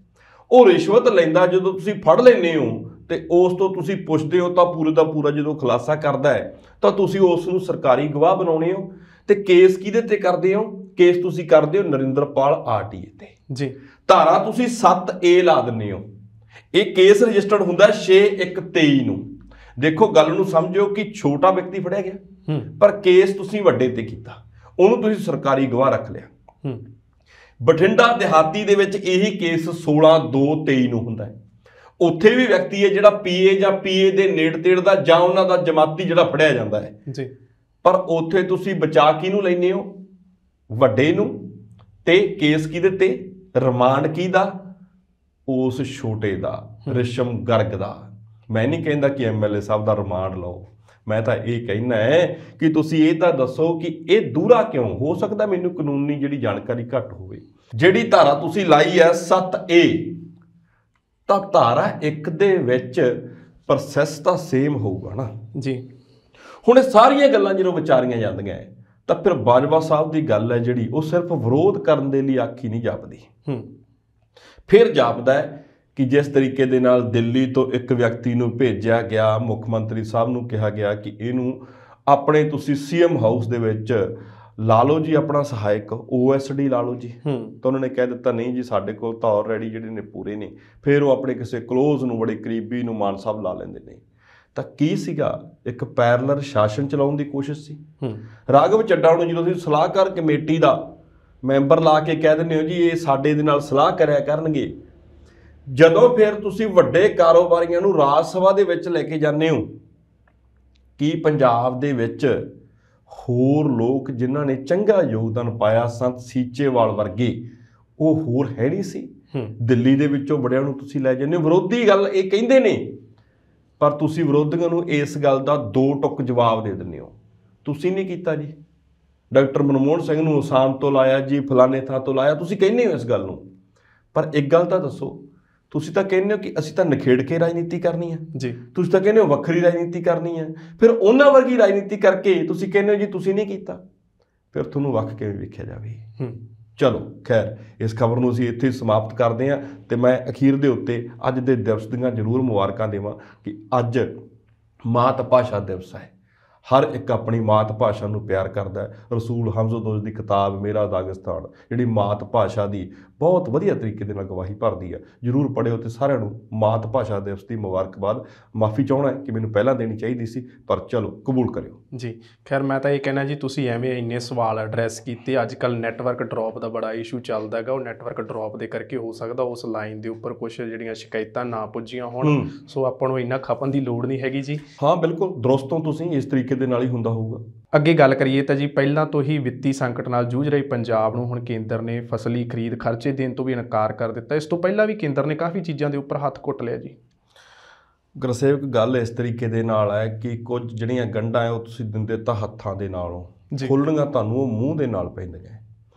ਉਹ ਰਿਸ਼ਵਤ ਲੈਂਦਾ ਜਦੋਂ ਤੁਸੀਂ ਫੜ ਲੈਂਦੇ ਹੋ ਤੇ ਉਸ ਤੋਂ ਤੁਸੀਂ ਪੁੱਛਦੇ ਹੋ ਤਾਂ ਪੂਰੇ ਦਾ ਪੂਰਾ ਜਦੋਂ ਖੁਲਾਸਾ ਕਰਦਾ ਹੈ ਤਾਂ ਤੁਸੀਂ ਉਸ ਨੂੰ ਸਰਕਾਰੀ ਗਵਾਹ ਬਣਾਉਣੇ ਹੋ। ਤੇ ਕੇਸ ਕਿਹਦੇ ਤੇ ਕਰਦੇ ਹੋ? ਕੇਸ ਤੁਸੀਂ ਕਰਦੇ ਹੋ ਨਰਿੰਦਰਪਾਲ ਆਰਟੀਏ ਤੇ ਜੀ। ਧਾਰਾ ਤੁਸੀਂ 7A ਲਾ ਦਿੰਦੇ ਹੋ। ਇਹ ਕੇਸ ਰਜਿਸਟਰਡ ਹੁੰਦਾ 6/1/23 ਨੂੰ। ਦੇਖੋ ਗੱਲ ਨੂੰ ਸਮਝੋ ਕਿ ਛੋਟਾ ਵਿਅਕਤੀ ਫੜਿਆ ਗਿਆ ਪਰ ਕੇਸ ਤੁਸੀਂ ਵੱਡੇ ਤੇ ਕੀਤਾ, ਉਹਨੂੰ ਤੁਸੀਂ ਸਰਕਾਰੀ ਗਵਾਹ ਰੱਖ ਲਿਆ। ਬਠਿੰਡਾ ਦਿਹਾਤੀ ਦੇ ਵਿੱਚ ਇਹੀ ਕੇਸ 16/2/23 ਨੂੰ ਹੁੰਦਾ ਹੈ। ਉੱਥੇ ਵੀ ਵਿਅਕਤੀ ਹੈ ਜਿਹੜਾ ਪੀਏ ਜਾਂ ਪੀਏ ਦੇ ਨੇੜੇ ਤੇੜ ਦਾ ਜਾਂ ਉਹਨਾਂ ਦਾ ਜਮਾਤੀ ਜਿਹੜਾ ਫੜਿਆ ਜਾਂਦਾ ਹੈ ਜੀ, ਪਰ ਉੱਥੇ ਤੁਸੀਂ ਬਚਾ ਕਿਹਨੂੰ ਲੈਂਦੇ ਹੋ? ਵੱਡੇ ਨੂੰ। ਤੇ ਕੇਸ ਕਿਹਦੇ ਤੇ? ਰਿਮਾਂਡ ਕਿਹਦਾ? ਉਸ ਛੋਟੇ ਦਾ, ਰਿਸ਼ਮ ਗਰਗ ਦਾ। ਮੈਂ ਨਹੀਂ ਕਹਿੰਦਾ ਕਿ ਐਮਐਲਏ ਸਾਹਿਬ ਦਾ ਰਿਮਾਂਡ ਲਓ, ਮੈਂ ਤਾਂ ਇਹ ਕਹਿਣਾ ਹੈ ਕਿ ਤੁਸੀਂ ਇਹ ਤਾਂ ਦੱਸੋ ਕਿ ਇਹ ਦੂਰਾ ਕਿਉਂ ਹੋ ਸਕਦਾ? ਮੈਨੂੰ ਕਾਨੂੰਨੀ ਜਿਹੜੀ ਜਾਣਕਾਰੀ ਘੱਟ ਹੋਵੇ। ਜਿਹੜੀ ਧਾਰਾ ਤੁਸੀਂ ਲਾਈ ਹੈ 7A, ਤਾਂ ਧਾਰਾ 1 ਦੇ ਵਿੱਚ ਪ੍ਰੋਸੈਸ ਤਾਂ ਸੇਮ ਹੋਊਗਾ ਨਾ ਜੀ। ਹੁਣ ਇਹ ਸਾਰੀਆਂ ਗੱਲਾਂ ਜਦੋਂ ਵਿਚਾਰੀਆਂ ਜਾਂਦੀਆਂ ਤਾਂ ਫਿਰ ਬਾਜਵਾ ਸਾਹਿਬ ਦੀ ਗੱਲ ਹੈ ਜਿਹੜੀ ਉਹ ਸਿਰਫ ਵਿਰੋਧ ਕਰਨ ਦੇ ਲਈ ਆਖੀ ਨਹੀਂ ਜਾਪਦੀ। ਫਿਰ ਜਾਪਦਾ ਹੈ ਕਿ ਜਿਸ ਤਰੀਕੇ ਦੇ ਨਾਲ ਦਿੱਲੀ ਤੋਂ ਇੱਕ ਵਿਅਕਤੀ ਨੂੰ ਭੇਜਿਆ ਗਿਆ, ਮੁੱਖ ਮੰਤਰੀ ਸਾਹਿਬ ਨੂੰ ਕਿਹਾ ਗਿਆ ਕਿ ਇਹਨੂੰ ਆਪਣੇ ਤੁਸੀਂ ਸੀਐਮ ਹਾਊਸ ਦੇ ਵਿੱਚ ਲਾ ਲਓ ਜੀ, ਆਪਣਾ ਸਹਾਇਕ OSD ਲਾ ਲਓ ਜੀ। ਤਾਂ ਉਹਨਾਂ ਨੇ ਕਹਿ ਦਿੱਤਾ ਨਹੀਂ ਜੀ, ਸਾਡੇ ਕੋਲ ਤਾਂ ਆਲਰੇਡੀ ਜਿਹੜੇ ਨੇ ਪੂਰੇ ਨੇ। ਫਿਰ ਉਹ ਆਪਣੇ ਕਿਸੇ ਕਲੋਜ਼ ਨੂੰ, ਬੜੇ ਕਰੀਬੀ ਨੂੰ ਮਾਨ ਸਾਹਿਬ ਲਾ ਲੈਂਦੇ ਨੇ। ਤਾਂ ਕੀ ਸੀਗਾ? ਇੱਕ ਪੈਰਲਲ ਸ਼ਾਸਨ ਚਲਾਉਣ ਦੀ ਕੋਸ਼ਿਸ਼ ਸੀ। ਰਾਘਵ ਚੱਡਾ ਨੂੰ ਜਦੋਂ ਤੁਸੀਂ ਸਲਾਹਕਾਰ ਕਮੇਟੀ ਦਾ ਮੈਂਬਰ ਲਾ ਕੇ ਕਹਿ ਦਿੰਦੇ ਹੋ ਜੀ ਇਹ ਸਾਡੇ ਦੇ ਨਾਲ ਸਲਾਹ ਕਰਿਆ ਕਰਨਗੇ, ਜਦੋਂ ਫਿਰ ਤੁਸੀਂ ਵੱਡੇ ਕਾਰੋਬਾਰੀਆਂ ਨੂੰ ਰਾਜ ਸਭਾ ਦੇ ਵਿੱਚ ਲੈ ਕੇ ਜਾਂਦੇ ਹੋ, ਕੀ ਪੰਜਾਬ ਦੇ ਵਿੱਚ ਹੋਰ ਲੋਕ ਜਿਨ੍ਹਾਂ ਨੇ ਚੰਗਾ ਯੋਗਦਾਨ ਪਾਇਆ, ਸੰਤ ਸੀਚੇਵਾਲ ਵਰਗੇ, ਉਹ ਹੋਰ ਹੈ ਨਹੀਂ ਸੀ? ਦਿੱਲੀ ਦੇ ਵਿੱਚੋਂ ਬੜਿਆਂ ਨੂੰ ਤੁਸੀਂ ਲੈ ਜਾਂਦੇ ਹੋ। ਵਿਰੋਧੀ ਗੱਲ ਇਹ ਕਹਿੰਦੇ ਨੇ ਪਰ ਤੁਸੀਂ ਵਿਰੋਧੀਆਂ ਨੂੰ ਇਸ ਗੱਲ ਦਾ 2 ਟੁਕ ਜਵਾਬ ਦੇ ਦਿੰਦੇ ਹੋ। ਤੁਸੀਂ ਨਹੀਂ ਕੀਤਾ ਜੀ। ਡਾਕਟਰ ਮਨਮੋਹਨ ਸਿੰਘ ਨੂੰ ਅਸਾਮ ਤੋਂ ਲਾਇਆ ਜੀ, ਫਲਾਣੇ ਥਾਂ ਤੋਂ ਲਾਇਆ, ਤੁਸੀਂ ਕਹਿੰਦੇ ਹੋ ਇਸ ਗੱਲ ਨੂੰ। ਪਰ ਇੱਕ ਗੱਲ ਤਾਂ ਦੱਸੋ, ਤੁਸੀਂ ਤਾਂ ਕਹਿੰਦੇ ਹੋ ਕਿ ਅਸੀਂ ਤਾਂ ਨਿਖੇੜ ਕੇ ਰਾਜਨੀਤੀ ਕਰਨੀ ਹੈ ਜੀ, ਤੁਸੀਂ ਤਾਂ ਕਹਿੰਦੇ ਹੋ ਵੱਖਰੀ ਰਾਜਨੀਤੀ ਕਰਨੀ ਹੈ, ਫਿਰ ਉਹਨਾਂ ਵਰਗੀ ਰਾਜਨੀਤੀ ਕਰਕੇ ਤੁਸੀਂ ਕਹਿੰਦੇ ਹੋ ਜੀ ਤੁਸੀਂ ਨਹੀਂ ਕੀਤਾ। ਫਿਰ ਤੁਹਾਨੂੰ ਵੱਖ ਕਿਵੇਂ ਵੇਖਿਆ ਜਾਵੇ? ਚਲੋ ਖੈਰ, ਇਸ ਖਬਰ ਨੂੰ ਅਸੀਂ ਇੱਥੇ ਹੀ ਸਮਾਪਤ ਕਰਦੇ ਹਾਂ ਤੇ ਮੈਂ ਅਖੀਰ ਦੇ ਉੱਤੇ ਅੱਜ ਦੇ ਦਿਵਸ ਦੀਆਂ ਜ਼ਰੂਰ ਮੁਬਾਰਕਾਂ ਦੇਵਾਂ ਕਿ ਅੱਜ ਮਾਤ ਭਾਸ਼ਾ ਦਿਵਸ ਹੈ। ਹਰ ਇੱਕ ਆਪਣੀ ਮਾਤ ਭਾਸ਼ਾ ਨੂੰ ਪਿਆਰ ਕਰਦਾ ਹੈ। ਰਸੂਲ ਹਮਜ਼ਦੋਜ ਦੀ ਕਿਤਾਬ ਮੇਰਾ ਦਾਗਿਸਤਾਨ ਜਿਹੜੀ ਮਾਤ ਭਾਸ਼ਾ ਦੀ ਬਹੁਤ ਵਧੀਆ ਤਰੀਕੇ ਦੇ ਨਾਲ ਗਵਾਹੀ ਭਰਦੀ ਹੈ, ਜ਼ਰੂਰ ਪੜ੍ਹਿਓ। ਤੇ ਸਾਰਿਆਂ ਨੂੰ ਮਾਤ ਭਾਸ਼ਾ ਦਿਵਸ ਦੀ ਮੁਬਾਰਕਬਾਦ। ਮਾਫੀ ਚਾਹੁੰਦਾ ਕਿ ਮੈਨੂੰ ਪਹਿਲਾਂ ਦੇਣੀ ਚਾਹੀਦੀ ਸੀ, ਪਰ ਚਲੋ ਕਬੂਲ ਕਰਿਓ ਜੀ। ਖੈਰ ਮੈਂ ਤਾਂ ਇਹ ਕਹਿਣਾ ਜੀ, ਤੁਸੀਂ ਐਵੇਂ ਇੰਨੇ ਸਵਾਲ ਐਡਰੈਸ ਕੀਤੇ। ਅੱਜ ਕੱਲ੍ਹ ਨੈਟਵਰਕ ਡਰੋਪ ਦਾ ਬੜਾ ਇਸ਼ੂ ਚੱਲਦਾ ਹੈਗਾ, ਉਹ ਨੈਟਵਰਕ ਡਰੋਪ ਦੇ ਕਰਕੇ ਹੋ ਸਕਦਾ ਉਸ ਲਾਈਨ ਦੇ ਉੱਪਰ ਕੁਛ ਜਿਹੜੀਆਂ ਸ਼ਿਕਾਇਤਾਂ ਨਾ ਪੁੱਜੀਆਂ ਹੋਣ, ਸੋ ਆਪਾਂ ਨੂੰ ਇੰਨਾ ਖਪਣ ਦੀ ਲੋੜ ਨਹੀਂ ਹੈਗੀ ਜੀ। ਹਾਂ ਬਿਲਕੁਲ, ਦਰੁਸਤ ਹੋ ਤੁਸੀਂ, ਇਸ ਤਰੀਕੇ ਦੇ ਨਾਲ ਹੀ ਹੁੰਦਾ ਹੋਊਗਾ। ਅੱਗੇ ਗੱਲ ਕਰੀਏ ਤਾਂ ਜੀ, ਪਹਿਲਾਂ ਤੋਂ ਹੀ ਵਿੱਤੀ ਸੰਕਟ ਨਾਲ ਜੂਝ ਰਹੀ ਪੰਜਾਬ ਨੂੰ ਹੁਣ ਕੇਂਦਰ ਨੇ ਫਸਲੀ ਖਰੀਦ ਖਰਚੇ ਦੇਣ ਤੋਂ ਵੀ ਇਨਕਾਰ ਕਰ ਦਿੱਤਾ। ਇਸ ਤੋਂ ਪਹਿਲਾਂ ਵੀ ਕੇਂਦਰ ਨੇ ਕਾਫੀ ਚੀਜ਼ਾਂ ਦੇ ਉੱਪਰ ਹੱਥ ਘੁੱਟ ਲਿਆ ਜੀ। ਗੁਰਸੇਵਕ, ਗੱਲ ਇਸ ਤਰੀਕੇ ਦੇ ਨਾਲ ਹੈ ਕਿ ਕੁਝ ਜਿਹੜੀਆਂ ਗੰਢਾਂ ਹੈ ਉਹ ਤੁਸੀਂ ਦਿੰਦੇ ਤਾਂ ਹੱਥਾਂ ਦੇ ਨਾਲੋਂ, ਖੋਲ੍ਹਣੀਆਂ ਤੁਹਾਨੂੰ ਉਹ ਮੂੰਹ ਦੇ ਨਾਲ ਪੈਂਦੀਆਂ।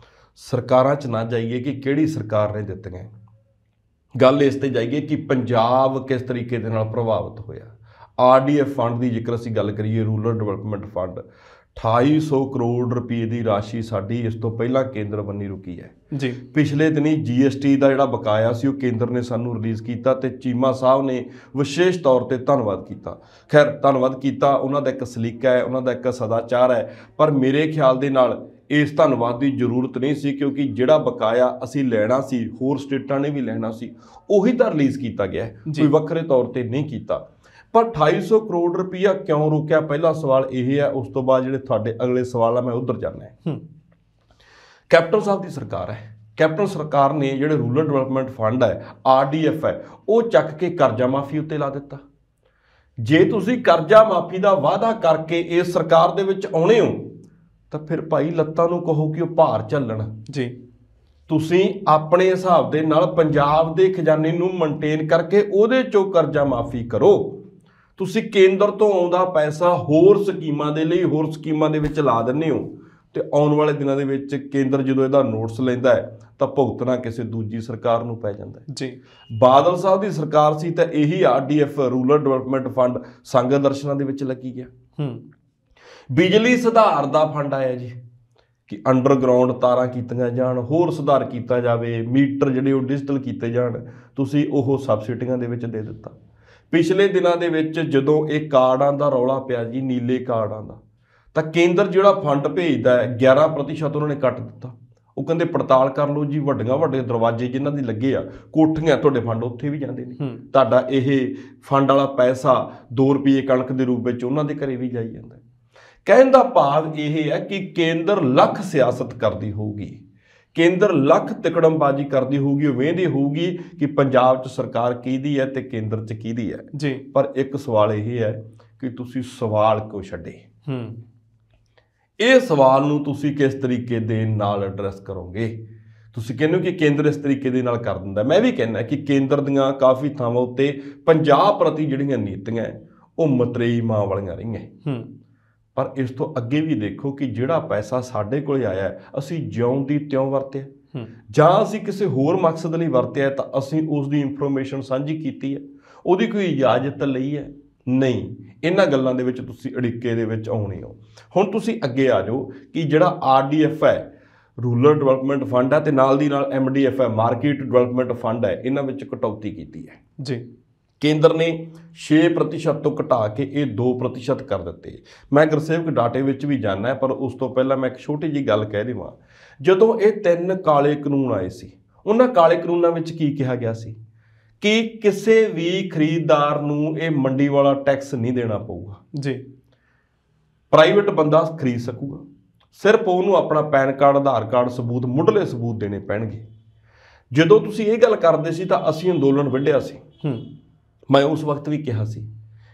ਸਰਕਾਰਾਂ 'ਚ ਨਾ ਜਾਈਏ ਕਿ ਕਿਹੜੀ ਸਰਕਾਰ ਨੇ ਦਿੱਤੀਆਂ, ਗੱਲ ਇਸ ਤੇ ਜਾਈਏ ਕਿ ਪੰਜਾਬ ਕਿਸ ਤਰੀਕੇ ਦੇ ਨਾਲ ਪ੍ਰਭਾਵਿਤ ਹੋਇਆ। RDF ਫੰਡ ਦੀ ਜੇਕਰ ਅਸੀਂ ਗੱਲ ਕਰੀਏ, ਰੂਰਲ ਡਿਵੈਲਪਮੈਂਟ ਫੰਡ, 2800 ਕਰੋੜ ਰੁਪਏ ਦੀ ਰਾਸ਼ੀ ਸਾਡੀ ਇਸ ਤੋਂ ਪਹਿਲਾਂ ਕੇਂਦਰ ਬੰਨੀ ਰੁਕੀ ਹੈ ਜੀ। ਪਿਛਲੇ ਦਿਨੀ GST ਦਾ ਜਿਹੜਾ ਬਕਾਇਆ ਸੀ ਉਹ ਕੇਂਦਰ ਨੇ ਸਾਨੂੰ ਰਿਲੀਜ਼ ਕੀਤਾ ਤੇ ਚੀਮਾ ਸਾਹਿਬ ਨੇ ਵਿਸ਼ੇਸ਼ ਤੌਰ ਤੇ ਧੰਨਵਾਦ ਕੀਤਾ। ਖੈਰ ਧੰਨਵਾਦ ਕੀਤਾ, ਉਹਨਾਂ ਦਾ ਇੱਕ ਸਲੀਕਾ ਹੈ, ਉਹਨਾਂ ਦਾ ਇੱਕ ਸਦਾਚਾਰ ਹੈ, ਪਰ ਮੇਰੇ ਖਿਆਲ ਦੇ ਨਾਲ ਇਸ ਧੰਨਵਾਦ ਦੀ ਜ਼ਰੂਰਤ ਨਹੀਂ ਸੀ, ਕਿਉਂਕਿ ਜਿਹੜਾ ਬਕਾਇਆ ਅਸੀਂ ਲੈਣਾ ਸੀ, ਹੋਰ ਸਟੇਟਾਂ ਨੇ ਵੀ ਲੈਣਾ ਸੀ, ਉਹੀ ਤਾਂ ਰਿਲੀਜ਼ ਕੀਤਾ ਗਿਆ, ਕੋਈ ਵੱਖਰੇ ਤੌਰ ਤੇ ਨਹੀਂ ਕੀਤਾ। ਪਰ 2800 ਕਰੋੜ ਰੁਪਈਆ ਕਿਉਂ ਰੁਕਿਆ, ਪਹਿਲਾ ਸਵਾਲ ਇਹ ਹੈ। ਉਸ ਤੋਂ ਬਾਅਦ ਜਿਹੜੇ ਤੁਹਾਡੇ ਅਗਲੇ ਸਵਾਲ ਆ ਮੈਂ ਉੱਧਰ ਜਾਣਾ ਹੈ। ਕੈਪਟਨ ਸਾਹਿਬ ਦੀ ਸਰਕਾਰ ਹੈ, ਕੈਪਟਨ ਸਰਕਾਰ ਨੇ ਜਿਹੜੇ ਰੂਰਲ ਡਿਵੈਲਪਮੈਂਟ ਫੰਡ ਹੈ, RDF ਹੈ, ਉਹ ਚੱਕ ਕੇ ਕਰਜ਼ਾ ਮਾਫੀ ਉੱਤੇ ਲਾ ਦਿੱਤਾ। ਜੇ ਤੁਸੀਂ ਕਰਜ਼ਾ ਮਾਫੀ ਦਾ ਵਾਅਦਾ ਕਰਕੇ ਇਸ ਸਰਕਾਰ ਦੇ ਵਿੱਚ ਆਉਣੇ ਹੋ ਤਾਂ ਫਿਰ ਭਾਈ ਲੱਤਾਂ ਨੂੰ ਕਹੋ ਕਿ ਉਹ ਭਾਰ ਝੱਲਣ ਜੀ। ਤੁਸੀਂ ਆਪਣੇ ਹਿਸਾਬ ਦੇ ਨਾਲ ਪੰਜਾਬ ਦੇ ਖਜ਼ਾਨੇ ਨੂੰ ਮੇਨਟੇਨ ਕਰਕੇ ਉਹਦੇ 'ਚੋਂ ਕਰਜ਼ਾ ਮਾਫੀ ਕਰੋ। ਤੁਸੀਂ ਕੇਂਦਰ ਤੋਂ ਆਉਂਦਾ ਪੈਸਾ ਹੋਰ ਸਕੀਮਾਂ ਦੇ ਲਈ, ਹੋਰ ਸਕੀਮਾਂ ਦੇ ਵਿੱਚ ਲਾ ਦਿੰਦੇ ਹੋ ਤੇ ਆਉਣ ਵਾਲੇ ਦਿਨਾਂ ਦੇ ਵਿੱਚ ਕੇਂਦਰ ਜਦੋਂ ਇਹਦਾ ਨੋਟਿਸ ਲੈਂਦਾ ਹੈ ਤਾਂ ਭੁਗਤਣਾ ਕਿਸੇ ਦੂਜੀ ਸਰਕਾਰ ਨੂੰ ਪੈ ਜਾਂਦਾ ਹੈ ਜੀ। ਬਾਦਲ ਸਾਹਿਬ ਦੀ ਸਰਕਾਰ ਸੀ ਤਾਂ ਇਹੀ RDF ਰੂਰਲ ਡਿਵੈਲਪਮੈਂਟ ਫੰਡ ਸੰਗਤ ਦਰਸ਼ਨਾਂ ਦੇ ਵਿੱਚ ਲੱਗੀ ਗਿਆ। ਬਿਜਲੀ ਸੁਧਾਰ ਦਾ ਫੰਡ ਆਇਆ ਜੀ ਕਿ ਅੰਡਰਗਰਾਊਂਡ ਤਾਰਾਂ ਕੀਤੀਆਂ ਜਾਣ, ਹੋਰ ਸੁਧਾਰ ਕੀਤਾ ਜਾਵੇ, ਮੀਟਰ ਜਿਹੜੇ ਉਹ ਡਿਜੀਟਲ ਕੀਤੇ ਜਾਣ, ਤੁਸੀਂ ਉਹ ਸਬਸਿਡੀਆਂ ਦੇ ਵਿੱਚ ਦੇ ਦਿੱਤਾ। ਪਿਛਲੇ ਦਿਨਾਂ ਦੇ ਵਿੱਚ ਜਦੋਂ ਇਹ ਕਾਰਡਾਂ ਦਾ ਰੌਲਾ ਪਿਆ ਜੀ, ਨੀਲੇ ਕਾਰਡਾਂ ਦਾ, ਤਾਂ ਕੇਂਦਰ ਜਿਹੜਾ ਫੰਡ ਭੇਜਦਾ ਹੈ 11% ਉਹਨਾਂ ਨੇ ਕੱਟ ਦਿੱਤਾ। ਉਹ ਕਹਿੰਦੇ ਪੜਤਾਲ ਕਰ ਲਓ ਜੀ, ਵੱਡੇ ਦਰਵਾਜ਼ੇ ਜਿਨ੍ਹਾਂ ਦੇ ਲੱਗੇ ਆ, ਕੋਠੀਆਂ, ਤੁਹਾਡੇ ਫੰਡ ਉੱਥੇ ਵੀ ਜਾਂਦੇ ਨੇ। ਤੁਹਾਡਾ ਇਹ ਫੰਡ ਵਾਲਾ ਪੈਸਾ 2 ਰੁਪਏ ਕਣਕ ਦੇ ਰੂਪ ਵਿੱਚ ਉਹਨਾਂ ਦੇ ਘਰੇ ਵੀ ਜਾਈ ਜਾਂਦਾ। ਕਹਿਣ ਦਾ ਭਾਵ ਇਹ ਹੈ ਕਿ ਕੇਂਦਰ ਲੱਖ ਸਿਆਸਤ ਕਰਦੀ ਹੋਊਗੀ, ਕੇਂਦਰ ਲੱਖ ਤਿਕੜਮਬਾਜ਼ੀ ਕਰਦੀ ਹੋਊਗੀ, ਉਹ ਵੇਂਹਦੀ ਹੋਊਗੀ ਕਿ ਪੰਜਾਬ 'ਚ ਸਰਕਾਰ ਕਿਹਦੀ ਹੈ ਤੇ ਕੇਂਦਰ 'ਚ ਕਿਹਦੀ ਹੈ ਜੀ। ਪਰ ਇੱਕ ਸਵਾਲ ਇਹ ਹੈ ਕਿ ਤੁਸੀਂ ਸਵਾਲ ਕਿਉਂ ਛੱਡੇ? ਇਹ ਸਵਾਲ ਨੂੰ ਤੁਸੀਂ ਕਿਸ ਤਰੀਕੇ ਦੇ ਨਾਲ ਐਡਰੈਸ ਕਰੋਗੇ? ਤੁਸੀਂ ਕਹਿੰਦੇ ਹੋ ਕਿ ਕੇਂਦਰ ਇਸ ਤਰੀਕੇ ਦੇ ਨਾਲ ਕਰ ਦਿੰਦਾ। ਮੈਂ ਵੀ ਕਹਿੰਦਾ ਕਿ ਕੇਂਦਰ ਦੀਆਂ ਕਾਫੀ ਥਾਵਾਂ ਉੱਤੇ ਪੰਜਾਬ ਪ੍ਰਤੀ ਜਿਹੜੀਆਂ ਨੀਤੀਆਂ ਉਹ ਮਤਰੇਈ ਮਾਂ ਵਾਲੀਆਂ ਰਹੀਆਂ। ਪਰ ਇਸ ਤੋਂ ਅੱਗੇ ਵੀ ਦੇਖੋ ਕਿ ਜਿਹੜਾ ਪੈਸਾ ਸਾਡੇ ਕੋਲ ਆਇਆ ਅਸੀਂ ਜਿਉਂ ਦੀ ਤਿਉਂ ਵਰਤਿਆ ਜਾਂ ਅਸੀਂ ਕਿਸੇ ਹੋਰ ਮਕਸਦ ਲਈ ਵਰਤਿਆ ਤਾਂ ਅਸੀਂ ਉਸ ਦੀ ਇਨਫੋਰਮੇਸ਼ਨ ਸਾਂਝੀ ਕੀਤੀ ਹੈ, ਉਹਦੀ ਕੋਈ ਇਜਾਜ਼ਤ ਲਈ ਹੈ? ਨਹੀਂ। ਇਹਨਾਂ ਗੱਲਾਂ ਦੇ ਵਿੱਚ ਤੁਸੀਂ ਅੜਿੱਕੇ ਦੇ ਵਿੱਚ ਆਉਣੇ ਹੋ। ਹੁਣ ਤੁਸੀਂ ਅੱਗੇ ਆ ਜਾਓ ਕਿ ਜਿਹੜਾ RDF ਹੈ, ਰੂਰਲ ਡਿਵੈਲਪਮੈਂਟ ਫੰਡ ਹੈ, ਤੇ ਨਾਲ ਦੀ ਨਾਲ MDF ਹੈ, ਮਾਰਕੀਟ ਡਿਵੈਲਪਮੈਂਟ ਫੰਡ ਹੈ, ਇਹਨਾਂ ਵਿੱਚ ਕਟੌਤੀ ਕੀਤੀ ਹੈ ਜੀ। ਕੇਂਦਰ ਨੇ 6% ਤੋਂ ਘਟਾ ਕੇ ਇਹ 2% ਕਰ ਦਿੱਤੇ। ਮੈਂ ਗੁਰਸੇਵਕ ਡਾਟੇ ਵਿੱਚ ਵੀ ਜਾਣਾ ਹੈ, ਪਰ ਉਸ ਤੋਂ ਪਹਿਲਾਂ ਮੈਂ ਇੱਕ ਛੋਟੀ ਜਿਹੀ ਗੱਲ ਕਹਿ ਦੇਵਾਂ। ਜਦੋਂ ਇਹ 3 ਕਾਲੇ ਕਾਨੂੰਨ ਆਏ ਸੀ, ਉਹਨਾਂ ਕਾਲੇ ਕਾਨੂੰਨਾਂ ਵਿੱਚ ਕੀ ਕਿਹਾ ਗਿਆ ਸੀ ਕਿ ਕਿਸੇ ਵੀ ਖਰੀਦਦਾਰ ਨੂੰ ਇਹ ਮੰਡੀ ਵਾਲਾ ਟੈਕਸ ਨਹੀਂ ਦੇਣਾ ਪਊਗਾ ਜੀ। ਪ੍ਰਾਈਵੇਟ ਬੰਦਾ ਖਰੀਦ ਸਕੂਗਾ, ਸਿਰਫ ਉਹਨੂੰ ਆਪਣਾ ਪੈਨ ਕਾਰਡ, ਆਧਾਰ ਕਾਰਡ ਸਬੂਤ, ਮੁੱਢਲੇ ਸਬੂਤ ਦੇਣੇ ਪੈਣਗੇ। ਜਦੋਂ ਤੁਸੀਂ ਇਹ ਗੱਲ ਕਰਦੇ ਸੀ ਤਾਂ ਅਸੀਂ ਅੰਦੋਲਨ ਵਿੱਢਿਆ ਸੀ। ਮੈਂ ਉਸ ਵਕਤ ਵੀ ਕਿਹਾ ਸੀ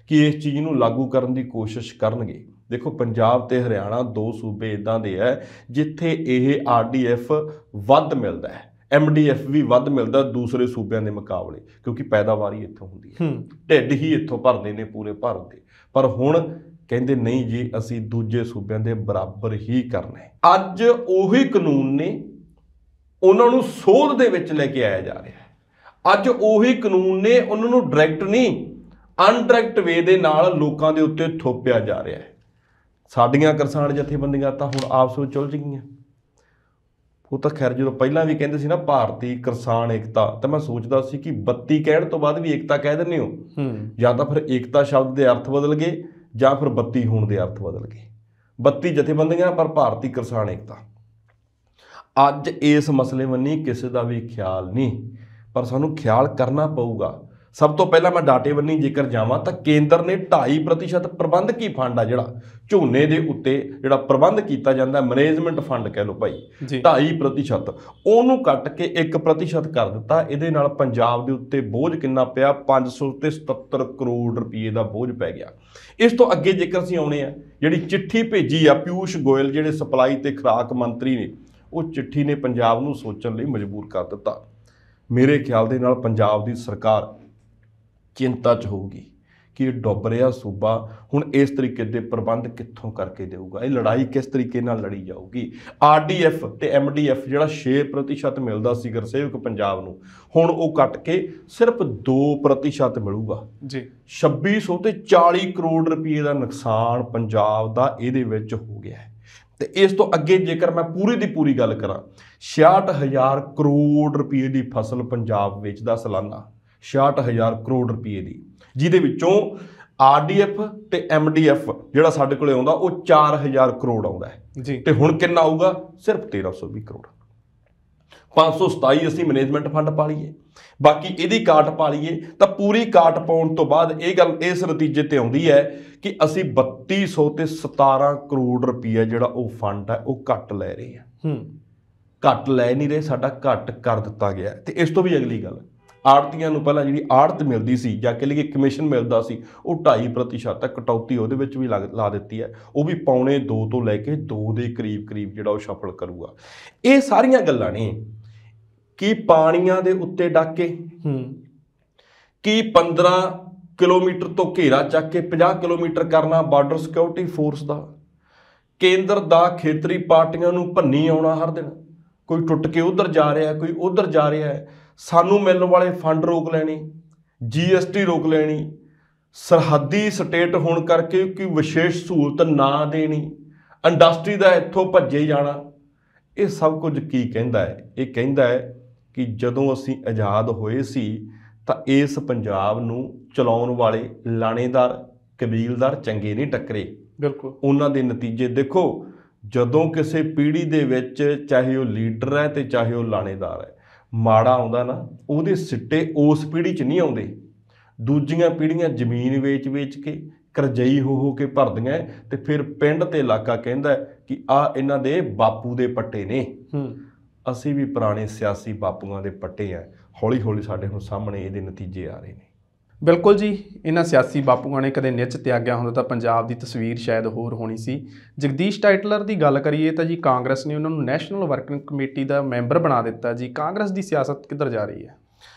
ਕਿ ਇਸ ਚੀਜ਼ ਨੂੰ ਲਾਗੂ ਕਰਨ ਦੀ ਕੋਸ਼ਿਸ਼ ਕਰਨਗੇ। ਦੇਖੋ, ਪੰਜਾਬ ਤੇ ਹਰਿਆਣਾ 2 ਸੂਬੇ ਇੱਦਾਂ ਦੇ ਹੈ ਜਿੱਥੇ ਇਹ RDF ਵੱਧ ਮਿਲਦਾ ਹੈ, MDF ਵੀ ਵੱਧ ਮਿਲਦਾ ਦੂਸਰੇ ਸੂਬਿਆਂ ਦੇ ਮੁਕਾਬਲੇ, ਕਿਉਂਕਿ ਪੈਦਾਵਾਰ ਹੀ ਇੱਥੋਂ ਹੁੰਦੀ ਹੈ, ਢਿੱਡ ਹੀ ਇੱਥੋਂ ਭਰਦੇ ਨੇ ਪੂਰੇ ਭਾਰਤ ਦੇ। ਪਰ ਹੁਣ ਕਹਿੰਦੇ ਨਹੀਂ ਜੀ, ਅਸੀਂ ਦੂਜੇ ਸੂਬਿਆਂ ਦੇ ਬਰਾਬਰ ਹੀ ਕਰਨਾ ਹੈ। ਅੱਜ ਉਹੀ ਕਾਨੂੰਨ ਨੇ, ਉਹਨਾਂ ਨੂੰ ਸੋਧ ਦੇ ਵਿੱਚ ਲੈ ਕੇ ਆਇਆ ਜਾ ਰਿਹਾ ਹੈ। ਅੱਜ ਉਹੀ ਕਾਨੂੰਨ ਨੇ, ਉਹਨਾਂ ਨੂੰ ਡਾਇਰੈਕਟ ਨਹੀਂ, ਅਨਡਾਇਰੈਕਟ ਵੇ ਦੇ ਨਾਲ ਲੋਕਾਂ ਦੇ ਉੱਤੇ ਥੋਪਿਆ ਜਾ ਰਿਹਾ ਹੈ। ਸਾਡੀਆਂ ਕਿਸਾਨ ਜਥੇਬੰਦੀਆਂ ਤਾਂ ਹੁਣ ਆਪਸ ਵਿੱਚ ਉਲਝ ਗਈਆਂ। ਉਹ ਤਾਂ ਖੈਰ ਜਦੋਂ ਪਹਿਲਾਂ ਵੀ ਕਹਿੰਦੇ ਸੀ ਨਾ ਭਾਰਤੀ ਕਿਸਾਨ ਏਕਤਾ, ਤਾਂ ਮੈਂ ਸੋਚਦਾ ਸੀ ਕਿ 32 ਕਹਿਣ ਤੋਂ ਬਾਅਦ ਵੀ ਏਕਤਾ ਕਹਿ ਦਿੰਦੇ ਹੋ, ਜਾਂ ਤਾਂ ਫਿਰ ਏਕਤਾ ਸ਼ਬਦ ਦੇ ਅਰਥ ਬਦਲ ਗਏ ਜਾਂ ਫਿਰ 32 ਹੋਣ ਦੇ ਅਰਥ ਬਦਲ ਗਏ। 32 ਜਥੇਬੰਦੀਆਂ ਪਰ ਭਾਰਤੀ ਕਿਸਾਨ ਏਕਤਾ। ਅੱਜ ਇਸ ਮਸਲੇ ਬੰਨੀ ਕਿਸੇ ਦਾ ਵੀ ਖਿਆਲ ਨਹੀਂ, ਪਰ ਸਾਨੂੰ ਖਿਆਲ ਕਰਨਾ ਪਊਗਾ। ਸਭ ਤੋਂ ਪਹਿਲਾਂ ਮੈਂ ਡਾਟੇ ਬੰਨੀ ਜੇਕਰ ਜਾਵਾਂ ਤਾਂ ਕੇਂਦਰ ਨੇ 2.5% ਪ੍ਰਬੰਧਕੀ ਫੰਡ ਆ ਜਿਹੜਾ ਝੋਨੇ ਦੇ ਉੱਤੇ ਜਿਹੜਾ ਪ੍ਰਬੰਧ ਕੀਤਾ ਜਾਂਦਾ, ਮੈਨੇਜਮੈਂਟ ਫੰਡ ਕਹਿ ਲਓ ਭਾਈ, 2.5% ਉਹਨੂੰ ਕੱਟ ਕੇ 1% ਕਰ ਦਿੱਤਾ। ਇਹਦੇ ਨਾਲ ਪੰਜਾਬ ਦੇ ਉੱਤੇ ਬੋਝ ਕਿੰਨਾ ਪਿਆ? 577 ਕਰੋੜ ਰੁਪਏ ਦਾ ਬੋਝ ਪੈ ਗਿਆ। ਇਸ ਤੋਂ ਅੱਗੇ ਜੇਕਰ ਅਸੀਂ ਆਉਣੇ ਆ, ਜਿਹੜੀ ਚਿੱਠੀ ਭੇਜੀ ਆ ਪਿਊਸ਼ ਗੋਇਲ ਜਿਹੜੇ ਸਪਲਾਈ ਤੇ ਖੁਰਾਕ ਮੰਤਰੀ ਨੇ, ਉਹ ਚਿੱਠੀ ਨੇ ਪੰਜਾਬ ਨੂੰ ਸੋਚਣ ਲਈ ਮਜਬੂਰ ਕਰ ਦਿੱਤਾ। ਮੇਰੇ ਖਿਆਲ ਦੇ ਨਾਲ ਪੰਜਾਬ ਦੀ ਸਰਕਾਰ ਚਿੰਤਾ 'ਚ ਹੋਊਗੀ ਕਿ ਇਹ ਡੁੱਬ ਰਿਹਾ ਸੂਬਾ ਹੁਣ ਇਸ ਤਰੀਕੇ ਦੇ ਪ੍ਰਬੰਧ ਕਿੱਥੋਂ ਕਰਕੇ ਦੇਊਗਾ, ਇਹ ਲੜਾਈ ਕਿਸ ਤਰੀਕੇ ਨਾਲ ਲੜੀ ਜਾਊਗੀ। RDF ਤੇ MDF ਜਿਹੜਾ 6% ਮਿਲਦਾ ਸੀ ਗੁਰਸੇਵਕ ਪੰਜਾਬ ਨੂੰ, ਹੁਣ ਉਹ ਕੱਟ ਕੇ ਸਿਰਫ 2% ਮਿਲੂਗਾ ਜੀ। 2600 ਤੇ 40 ਕਰੋੜ ਰੁਪਏ ਦਾ ਨੁਕਸਾਨ ਪੰਜਾਬ ਦਾ ਇਹਦੇ ਵਿੱਚ ਹੋ ਗਿਆ ਹੈ। ਤੇ ਇਸ ਤੋਂ ਅੱਗੇ ਜੇਕਰ ਮੈਂ ਪੂਰੀ ਦੀ ਪੂਰੀ ਗੱਲ ਕਰਾਂ, 66,000 ਕਰੋੜ ਰੁਪਏ ਦੀ ਫਸਲ ਪੰਜਾਬ ਵੇਚਦਾ ਸਾਲਾਨਾ, 66,000 ਕਰੋੜ ਰੁਪਏ ਦੀ, ਜਿਹਦੇ ਵਿੱਚੋਂ RDF ਤੇ MDF ਜਿਹੜਾ ਸਾਡੇ ਕੋਲੇ ਆਉਂਦਾ ਉਹ 4,000 ਕਰੋੜ ਆਉਂਦਾ ਹੈ ਜੀ। ਤੇ ਹੁਣ ਕਿੰਨਾ ਆਊਗਾ? ਸਿਰਫ 1,320 ਕਰੋੜ। 527 ਅਸੀਂ ਮੈਨੇਜਮੈਂਟ ਫੰਡ ਪਾ ਲਈਏ, ਬਾਕੀ ਇਹਦੀ ਕਾਟ ਪਾ ਲਈਏ ਤਾਂ ਪੂਰੀ ਕਾਟ ਪਾਉਣ ਤੋਂ ਬਾਅਦ ਇਹ ਗੱਲ ਇਸ ਨਤੀਜੇ ਤੇ ਆਉਂਦੀ ਹੈ ਕਿ ਅਸੀਂ 3217 ਕਰੋੜ ਰੁਪਈਆ ਜਿਹੜਾ ਉਹ ਫੰਡ ਹੈ ਉਹ ਘੱਟ ਲੈ ਰਹੇ ਹਾਂ। ਘੱਟ ਲੈ ਨਹੀਂ ਰਹੇ, ਸਾਡਾ ਘੱਟ ਕਰ ਦਿੱਤਾ ਗਿਆ। ਤੇ ਇਸ ਤੋਂ ਵੀ ਅਗਲੀ ਗੱਲ, ਆੜਤੀਆਂ ਨੂੰ ਪਹਿਲਾਂ ਜਿਹੜੀ ਆੜਤ ਮਿਲਦੀ ਸੀ ਜਾਂ ਕਹਿ ਲਈਏ ਕਮਿਸ਼ਨ ਮਿਲਦਾ ਸੀ, ਉਹ 2.5% ਤੱਕ ਕਟੌਤੀ ਉਹਦੇ ਵਿੱਚ ਵੀ ਲਾ ਦਿੱਤੀ ਹੈ। ਉਹ ਵੀ 1.25 ਤੋਂ ਲੈ ਕੇ 2 ਦੇ ਕਰੀਬ ਜਿਹੜਾ ਉਹ ਸ਼ਫਲ ਕਰੂਗਾ। ਇਹ ਸਾਰੀਆਂ ਗੱਲਾਂ ਨੇ ਕਿ ਪਾਣੀਆਂ ਦੇ ਉੱਤੇ ਡਾਕੇ, ਕਿ 15 ਕਿਲੋਮੀਟਰ ਤੋਂ ਘੇਰਾ ਚੱਕ ਕੇ 50 ਕਿਲੋਮੀਟਰ ਕਰਨਾ ਬਾਰਡਰ ਸਿਕਿਉਰਿਟੀ ਫੋਰਸ ਦਾ, ਕੇਂਦਰ ਦਾ ਖੇਤਰੀ ਪਾਰਟੀਆਂ ਨੂੰ ਭੰਨੀ ਆਉਣਾ ਹਰ ਦਿਨ, ਕੋਈ ਟੁੱਟ ਕੇ ਉਧਰ ਜਾ ਰਿਹਾ, ਕੋਈ ਉਧਰ ਜਾ ਰਿਹਾ ਹੈ, ਸਾਨੂੰ ਮਿਲਣ ਵਾਲੇ ਫੰਡ ਰੋਕ ਲੈਣੇ, GST ਰੋਕ ਲੈਣੀ, ਸਰਹੱਦੀ ਸਟੇਟ ਹੋਣ ਕਰਕੇ ਕੋਈ ਵਿਸ਼ੇਸ਼ ਸਹੂਲਤ ਨਾ ਦੇਣੀ, ਇੰਡਸਟਰੀ ਦਾ ਇੱਥੋਂ ਭੱਜੇ ਜਾਣਾ। ਇਹ ਸਭ ਕੁਝ ਕੀ ਕਹਿੰਦਾ ਹੈ? ਇਹ ਕਹਿੰਦਾ ਹੈ ਕਿ ਜਦੋਂ ਅਸੀਂ ਆਜ਼ਾਦ ਹੋਏ ਸੀ ਤਾਂ ਇਸ ਪੰਜਾਬ ਨੂੰ ਚਲਾਉਣ ਵਾਲੇ ਲਾਣੇਦਾਰ ਕਬੀਲਦਾਰ ਚੰਗੇ ਨਹੀਂ ਟੱਕਰੇ। ਬਿਲਕੁਲ ਉਹਨਾਂ ਦੇ ਨਤੀਜੇ ਦੇਖੋ, ਜਦੋਂ ਕਿਸੇ ਪੀੜ੍ਹੀ ਦੇ ਵਿੱਚ ਚਾਹੇ ਉਹ ਲੀਡਰ ਹੈ ਤੇ ਚਾਹੇ ਉਹ ਲਾਣੇਦਾਰ ਹੈ, ਮਾੜਾ ਆਉਂਦਾ ਨਾ, ਉਹਦੇ ਸਿੱਟੇ ਉਸ ਪੀੜ੍ਹੀ 'ਚ ਨਹੀਂ ਆਉਂਦੇ। ਦੂਜੀਆਂ ਪੀੜ੍ਹੀਆਂ ਜ਼ਮੀਨ ਵੇਚ ਕੇ ਕਰਜ਼ਈ ਹੋ ਕੇ ਭਰਦੀਆਂ ਤੇ ਫਿਰ ਪਿੰਡ ਤੇ ਇਲਾਕਾ ਕਹਿੰਦਾ ਕਿ ਆਹ ਇਹਨਾਂ ਦੇ ਬਾਪੂ ਦੇ ਪੱਟੇ ਨੇ। ਅਸੀਂ ਵੀ ਪੁਰਾਣੇ ਸਿਆਸੀ ਬਾਪੂਆਂ ਦੇ ਪੱਟੇ ਆ। ਹੌਲੀ ਹੌਲੀ ਸਾਡੇ ਹੁਣ ਸਾਹਮਣੇ ਇਹਦੇ ਨਤੀਜੇ ਆ ਰਹੇ ਨੇ। ਬਿਲਕੁਲ ਜੀ, ਇਹਨਾਂ ਸਿਆਸੀ ਬਾਪੂਆਂ ਨੇ ਕਦੇ ਨਿੱਚ ਤਿਆਗਿਆ ਹੁੰਦਾ ਤਾਂ ਪੰਜਾਬ ਦੀ ਤਸਵੀਰ ਸ਼ਾਇਦ ਹੋਰ ਹੋਣੀ ਸੀ। ਜਗਦੀਸ਼ ਟਾਈਟਲਰ ਦੀ ਗੱਲ ਕਰੀਏ ਤਾਂ ਜੀ ਕਾਂਗਰਸ ਨੇ ਉਹਨਾਂ ਨੂੰ ਨੈਸ਼ਨਲ ਵਰਕਿੰਗ ਕਮੇਟੀ ਦਾ ਮੈਂਬਰ ਬਣਾ ਦਿੱਤਾ ਜੀ। ਕਾਂਗਰਸ ਦੀ ਸਿਆਸਤ ਕਿੱਧਰ ਜਾ ਰਹੀ ਹੈ?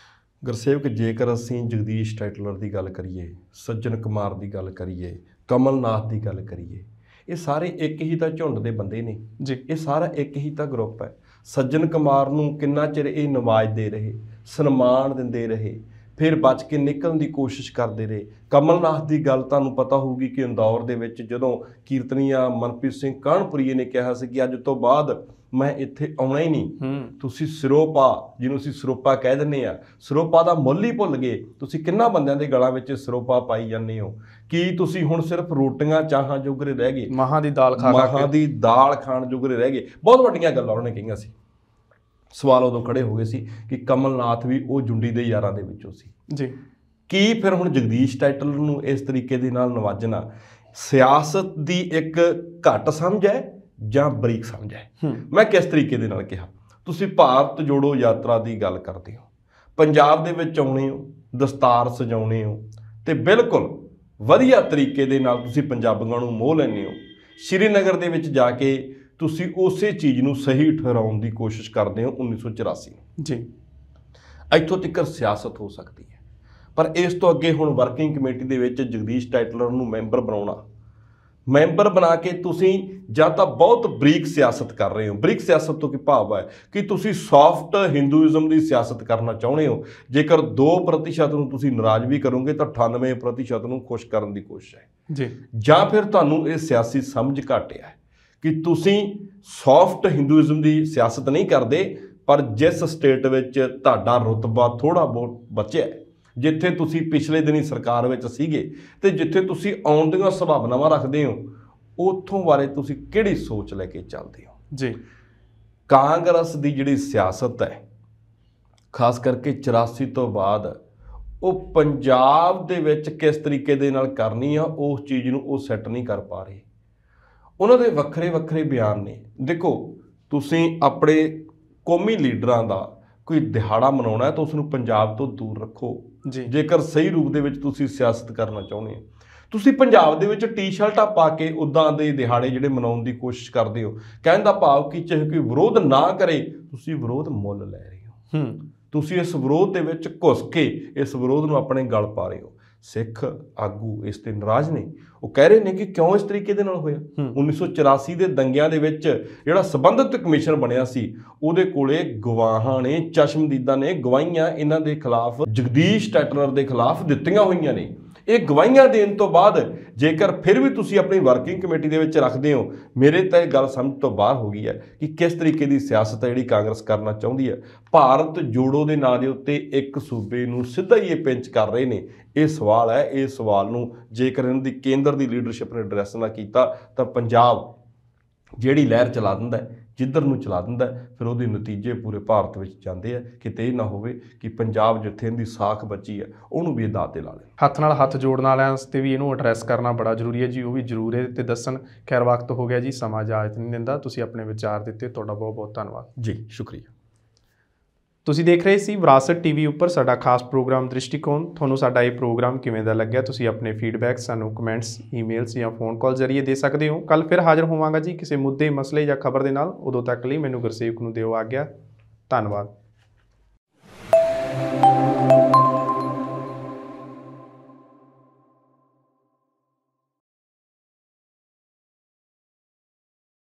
ਗੁਰਸੇਵਕ, ਜੇਕਰ ਅਸੀਂ ਜਗਦੀਸ਼ ਟਾਈਟਲਰ ਦੀ ਗੱਲ ਕਰੀਏ, ਸੱਜਣ ਕੁਮਾਰ ਦੀ ਗੱਲ ਕਰੀਏ, ਕਮਲਨਾਥ ਦੀ ਗੱਲ ਕਰੀਏ, ਇਹ ਸਾਰੇ ਇੱਕ ਹੀ ਤਾਂ ਝੁੰਡ ਦੇ ਬੰਦੇ ਨੇ ਜੀ। ਇਹ ਸਾਰਾ ਇੱਕ ਹੀ ਤਾਂ ਗਰੁੱਪ ਹੈ। ਸੱਜਣ ਕੁਮਾਰ ਨੂੰ ਕਿੰਨਾ ਚਿਰ ਇਹ ਨਵਾਜ਼ਦੇ ਰਹੇ, ਸਨਮਾਨ ਦਿੰਦੇ ਰਹੇ, ਫਿਰ ਬਚ ਕੇ ਨਿਕਲਣ ਦੀ ਕੋਸ਼ਿਸ਼ ਕਰਦੇ ਰਹੇ। ਕਮਲਨਾਥ ਦੀ ਗੱਲ ਤੁਹਾਨੂੰ ਪਤਾ ਹੋਊਗੀ ਕਿ ਇੰਦੌਰ ਦੇ ਵਿੱਚ ਜਦੋਂ ਕੀਰਤਨੀਆ ਮਨਪ੍ਰੀਤ ਸਿੰਘ ਕਾਹਨਪੁਰੀਏ ਨੇ ਕਿਹਾ ਸੀ ਕਿ ਅੱਜ ਤੋਂ ਬਾਅਦ ਮੈਂ ਇੱਥੇ ਆਉਣਾ ਹੀ ਨਹੀਂ, ਤੁਸੀਂ ਸਿਰੋਪਾ, ਜਿਹਨੂੰ ਅਸੀਂ ਸਿਰੋਪਾ ਕਹਿ ਦਿੰਦੇ ਆ, ਸਿਰੋਪਾ ਦਾ ਮੁੱਲ ਹੀ ਭੁੱਲ ਗਏ। ਤੁਸੀਂ ਕਿੰਨਾ ਬੰਦਿਆਂ ਦੇ ਗਲਾਂ ਵਿੱਚ ਸਿਰੋਪਾ ਪਾਈ ਜਾਂਦੇ ਹੋ? ਕੀ ਤੁਸੀਂ ਹੁਣ ਸਿਰਫ ਰੋਟੀਆਂ ਚਾਹਾਂ ਜੋਗਰੇ ਰਹਿ ਗਏ? ਮਹਾਂ ਦੀ ਦਾਲ ਖਾਣ ਜੋਗਰੇ ਰਹਿ ਗਏ। ਬਹੁਤ ਵੱਡੀਆਂ ਗੱਲਾਂ ਉਹਨਾਂ ਨੇ ਕਹੀਆਂ ਸੀ। ਸਵਾਲ ਉਦੋਂ ਖੜੇ ਹੋ ਗਏ ਸੀ ਕਿ ਕਮਲਨਾਥ ਵੀ ਉਹ ਜੁੰਡੀ ਦੇ ਯਾਰਾਂ ਦੇ ਵਿੱਚੋਂ ਸੀ ਜੀ। ਕੀ ਫਿਰ ਹੁਣ ਜਗਦੀਸ਼ ਟਾਈਟਲਰ ਨੂੰ ਇਸ ਤਰੀਕੇ ਦੇ ਨਾਲ ਨਵਾਜਣਾ ਸਿਆਸਤ ਦੀ ਇੱਕ ਘੱਟ ਸਮਝ ਹੈ ਜਾਂ ਬਰੀਕ ਸਮਝ ਹੈ? ਮੈਂ ਕਿਸ ਤਰੀਕੇ ਦੇ ਨਾਲ ਕਿਹਾ, ਤੁਸੀਂ ਭਾਰਤ ਜੋੜੋ ਯਾਤਰਾ ਦੀ ਗੱਲ ਕਰਦੇ ਹੋ, ਪੰਜਾਬ ਦੇ ਵਿੱਚ ਆਉਣੇ ਹੋ, ਦਸਤਾਰ ਸਜਾਉਣੇ ਹੋ ਤੇ ਬਿਲਕੁਲ ਵਧੀਆ ਤਰੀਕੇ ਦੇ ਨਾਲ ਤੁਸੀਂ ਪੰਜਾਬੀਆਂ ਨੂੰ ਮੋਹ ਲੈਂਦੇ ਹੋ। ਸ਼੍ਰੀਨਗਰ ਦੇ ਵਿੱਚ ਜਾ ਕੇ ਤੁਸੀਂ ਉਸੇ ਚੀਜ਼ ਨੂੰ ਸਹੀ ਠਹਿਰਾਉਣ ਦੀ ਕੋਸ਼ਿਸ਼ ਕਰਦੇ ਹੋ 1984 ਜੀ। ਇੱਥੋਂ ਤੱਕ ਸਿਆਸਤ ਹੋ ਸਕਦੀ ਹੈ, ਪਰ ਇਸ ਤੋਂ ਅੱਗੇ ਹੁਣ ਵਰਕਿੰਗ ਕਮੇਟੀ ਦੇ ਵਿੱਚ ਜਗਦੀਸ਼ ਟਾਈਟਲਰ ਨੂੰ ਮੈਂਬਰ ਬਣਾਉਣਾ, ਮੈਂਬਰ ਬਣਾ ਕੇ ਤੁਸੀਂ ਜਾਂ ਤਾਂ ਬਹੁਤ ਬਰੀਕ ਸਿਆਸਤ ਕਰ ਰਹੇ ਹੋ। ਬਰੀਕ ਸਿਆਸਤ ਤੋਂ ਕੀ ਭਾਵ ਹੈ ਕਿ ਤੁਸੀਂ ਸੌਫਟ ਹਿੰਦੂਇਜ਼ਮ ਦੀ ਸਿਆਸਤ ਕਰਨਾ ਚਾਹੁੰਦੇ ਹੋ। ਜੇਕਰ 2% ਨੂੰ ਤੁਸੀਂ ਨਾਰਾਜ਼ ਵੀ ਕਰੋਗੇ ਤਾਂ 98% ਨੂੰ ਖੁਸ਼ ਕਰਨ ਦੀ ਕੋਸ਼ਿਸ਼ ਹੈ ਜੀ। ਜਾਂ ਫਿਰ ਤੁਹਾਨੂੰ ਇਹ ਸਿਆਸੀ ਸਮਝ ਘੱਟ ਹੈ ਕਿ ਤੁਸੀਂ ਸੌਫਟ ਹਿੰਦੂਇਜ਼ਮ ਦੀ ਸਿਆਸਤ ਨਹੀਂ ਕਰਦੇ, ਪਰ ਜਿਸ ਸਟੇਟ ਵਿੱਚ ਤੁਹਾਡਾ ਰੁਤਬਾ ਥੋੜ੍ਹਾ ਬਹੁਤ ਬਚਿਆ, ਜਿੱਥੇ ਤੁਸੀਂ ਪਿਛਲੇ ਦਿਨੀ ਸਰਕਾਰ ਵਿੱਚ ਸੀਗੇ ਤੇ ਜਿੱਥੇ ਤੁਸੀਂ ਆਉਣ ਦੀਆਂ ਸੰਭਾਵਨਾਵਾਂ ਰੱਖਦੇ ਹੋ, ਉੱਥੋਂ ਬਾਰੇ ਤੁਸੀਂ ਕਿਹੜੀ ਸੋਚ ਲੈ ਕੇ ਚੱਲਦੇ ਹੋ ਜੀ। ਕਾਂਗਰਸ ਦੀ ਜਿਹੜੀ ਸਿਆਸਤ ਹੈ, ਖਾਸ ਕਰਕੇ 84 ਤੋਂ ਬਾਅਦ, ਉਹ ਪੰਜਾਬ ਦੇ ਵਿੱਚ ਕਿਸ ਤਰੀਕੇ ਦੇ ਨਾਲ ਕਰਨੀ ਆ, ਉਸ ਚੀਜ਼ ਨੂੰ ਉਹ ਸੈੱਟ ਨਹੀਂ ਕਰ ਪਾ ਰਹੇ। ਉਹਨਾਂ ਦੇ ਵੱਖਰੇ ਵੱਖਰੇ ਬਿਆਨ ਨੇ। ਦੇਖੋ, ਤੁਸੀਂ ਆਪਣੇ ਕੌਮੀ ਲੀਡਰਾਂ ਦਾ ਕੋਈ ਦਿਹਾੜਾ ਮਨਾਉਣਾ ਹੈ ਤਾਂ ਉਸ ਨੂੰ ਪੰਜਾਬ ਤੋਂ ਦੂਰ ਰੱਖੋ ਜੀ। ਜੇਕਰ ਸਹੀ ਰੂਪ ਦੇ ਵਿੱਚ ਤੁਸੀਂ ਸਿਆਸਤ ਕਰਨਾ ਚਾਹੁੰਦੇ ਹੋ। ਤੁਸੀਂ ਪੰਜਾਬ ਦੇ ਵਿੱਚ ਟੀ-ਸ਼ਰਟਾਂ ਪਾ ਕੇ ਉੱਦਾਂ ਦੇ ਦਿਹਾੜੇ ਜਿਹੜੇ ਮਨਾਉਣ ਦੀ ਕੋਸ਼ਿਸ਼ ਕਰਦੇ ਹੋ, ਕਹਿਣ ਦਾ ਭਾਵ ਕਿ ਚਾਹੇ ਕੋਈ ਵਿਰੋਧ ਨਾ ਕਰੇ, ਤੁਸੀਂ ਵਿਰੋਧ ਮੁੱਲ ਲੈ ਰਹੇ ਹੋ। ਤੁਸੀਂ ਇਸ ਵਿਰੋਧ ਦੇ ਵਿੱਚ ਘੁਸ ਕੇ ਇਸ ਵਿਰੋਧ ਨੂੰ ਆਪਣੇ ਗਲ ਪਾ ਰਹੇ ਹੋ। ਸਿੱਖ ਆਗੂ ਇਸ ਤੇ ਨਾਰਾਜ਼ ਨੇ। ਉਹ ਕਹਿ ਰਹੇ ਨੇ ਕਿ ਕਿਉਂ ਇਸ ਤਰੀਕੇ ਦੇ ਨਾਲ ਹੋਇਆ। 1984 ਦੇ ਦੰਗਿਆਂ ਦੇ ਵਿੱਚ ਜਿਹੜਾ ਸੰਬੰਧਿਤ ਕਮਿਸ਼ਨ ਬਣਿਆ ਸੀ, ਉਹਦੇ ਕੋਲੇ ਗਵਾਹਾਂ ਨੇ, ਚਸ਼ਮਦੀਦਾਂ ਨੇ ਗਵਾਹੀਆਂ ਇਹਨਾਂ ਦੇ ਖਿਲਾਫ, ਜਗਦੀਸ਼ ਟਾਈਟਲਰ ਦੇ ਖਿਲਾਫ ਦਿੱਤੀਆਂ ਹੋਈਆਂ ਨੇ। ਇਹ ਗਵਾਹੀਆਂ ਦੇਣ ਤੋਂ ਬਾਅਦ ਜੇਕਰ ਫਿਰ ਵੀ ਤੁਸੀਂ ਆਪਣੀ ਵਰਕਿੰਗ ਕਮੇਟੀ ਦੇ ਵਿੱਚ ਰੱਖਦੇ ਹੋ, ਮੇਰੇ ਤਾਂ ਇਹ ਗੱਲ ਸਮਝ ਤੋਂ ਬਾਹਰ ਹੋ ਗਈ ਹੈ ਕਿ ਕਿਸ ਤਰੀਕੇ ਦੀ ਸਿਆਸਤ ਹੈ ਜਿਹੜੀ ਕਾਂਗਰਸ ਕਰਨਾ ਚਾਹੁੰਦੀ ਹੈ। ਭਾਰਤ ਜੋੜੋ ਦੇ ਨਾਂ ਦੇ ਉੱਤੇ ਇੱਕ ਸੂਬੇ ਨੂੰ ਸਿੱਧਾ ਹੀ ਇਹ ਪਿੰਚ ਕਰ ਰਹੇ ਨੇ। ਇਹ ਸਵਾਲ ਹੈ, ਇਸ ਸਵਾਲ ਨੂੰ ਜੇਕਰ ਇਹਨਾਂ ਦੀ ਕੇਂਦਰ ਦੀ ਲੀਡਰਸ਼ਿਪ ਨੇ ਐਡਰੈਸ ਨਾ ਕੀਤਾ ਤਾਂ ਪੰਜਾਬ ਜਿਹੜੀ ਲਹਿਰ ਚਲਾ ਦਿੰਦਾ ਹੈ, ਜਿੱਧਰ ਨੂੰ ਚਲਾ ਦਿੰਦਾ, ਫਿਰ ਉਹਦੇ ਨਤੀਜੇ ਪੂਰੇ ਭਾਰਤ ਵਿੱਚ ਜਾਂਦੇ ਆ। ਕਿਤੇ ਇਹ ਨਾ ਹੋਵੇ ਕਿ ਪੰਜਾਬ ਜਿੱਥੇ ਇਹਦੀ ਸਾਖ ਬਚੀ ਹੈ ਉਹਨੂੰ ਵੀ ਇਹ ਦਾਅ ਤੇ ਲਾ ਲੈ। ਹੱਥ ਨਾਲ ਹੱਥ ਜੋੜਨ ਵਾਲਿਆਂ ਵਾਸਤੇ ਵੀ ਇਹਨੂੰ ਐਡਰੈਸ ਕਰਨਾ ਬੜਾ ਜ਼ਰੂਰੀ ਹੈ ਜੀ। ਉਹ ਵੀ ਜ਼ਰੂਰ ਹੈ ਤੇ ਦੱਸਣ। ਖੈਰ, ਵਕਤ ਹੋ ਗਿਆ ਜੀ, ਸਮਾਂ ਇਜਾਜ਼ਤ ਨਹੀਂ ਦਿੰਦਾ। ਤੁਸੀਂ ਆਪਣੇ ਵਿਚਾਰ ਦਿੱਤੇ, ਤੁਹਾਡਾ ਬਹੁਤ ਬਹੁਤ ਧੰਨਵਾਦ ਜੀ। ਸ਼ੁਕਰੀਆ। ਤੁਸੀਂ ਦੇਖ ਰਹੇ ਸੀ ਵਿਰਾਸਤ ਟੀਵੀ ਉੱਪਰ ਸਾਡਾ ਖਾਸ ਪ੍ਰੋਗਰਾਮ ਦ੍ਰਿਸ਼ਟੀਕੋਣ। ਤੁਹਾਨੂੰ ਸਾਡਾ ਇਹ ਪ੍ਰੋਗਰਾਮ ਕਿਵੇਂ ਦਾ ਲੱਗਿਆ, ਤੁਸੀਂ ਆਪਣੇ ਫੀਡਬੈਕ ਸਾਨੂੰ ਕਮੈਂਟਸ, ਈਮੇਲਸ ਜਾਂ ਫੋਨ ਕਾਲ ਜ਼ਰੀਏ ਦੇ ਸਕਦੇ ਹੋ। ਕੱਲ ਫਿਰ ਹਾਜ਼ਰ ਹੋਵਾਂਗਾ ਜੀ ਕਿਸੇ ਮੁੱਦੇ, ਮਸਲੇ ਜਾਂ ਖਬਰ ਦੇ ਨਾਲ। ਉਦੋਂ ਤੱਕ ਲਈ ਮੈਨੂੰ ਗੁਰਸੇਵਕ ਨੂੰ ਦਿਓ ਆਗਿਆ। ਧੰਨਵਾਦ।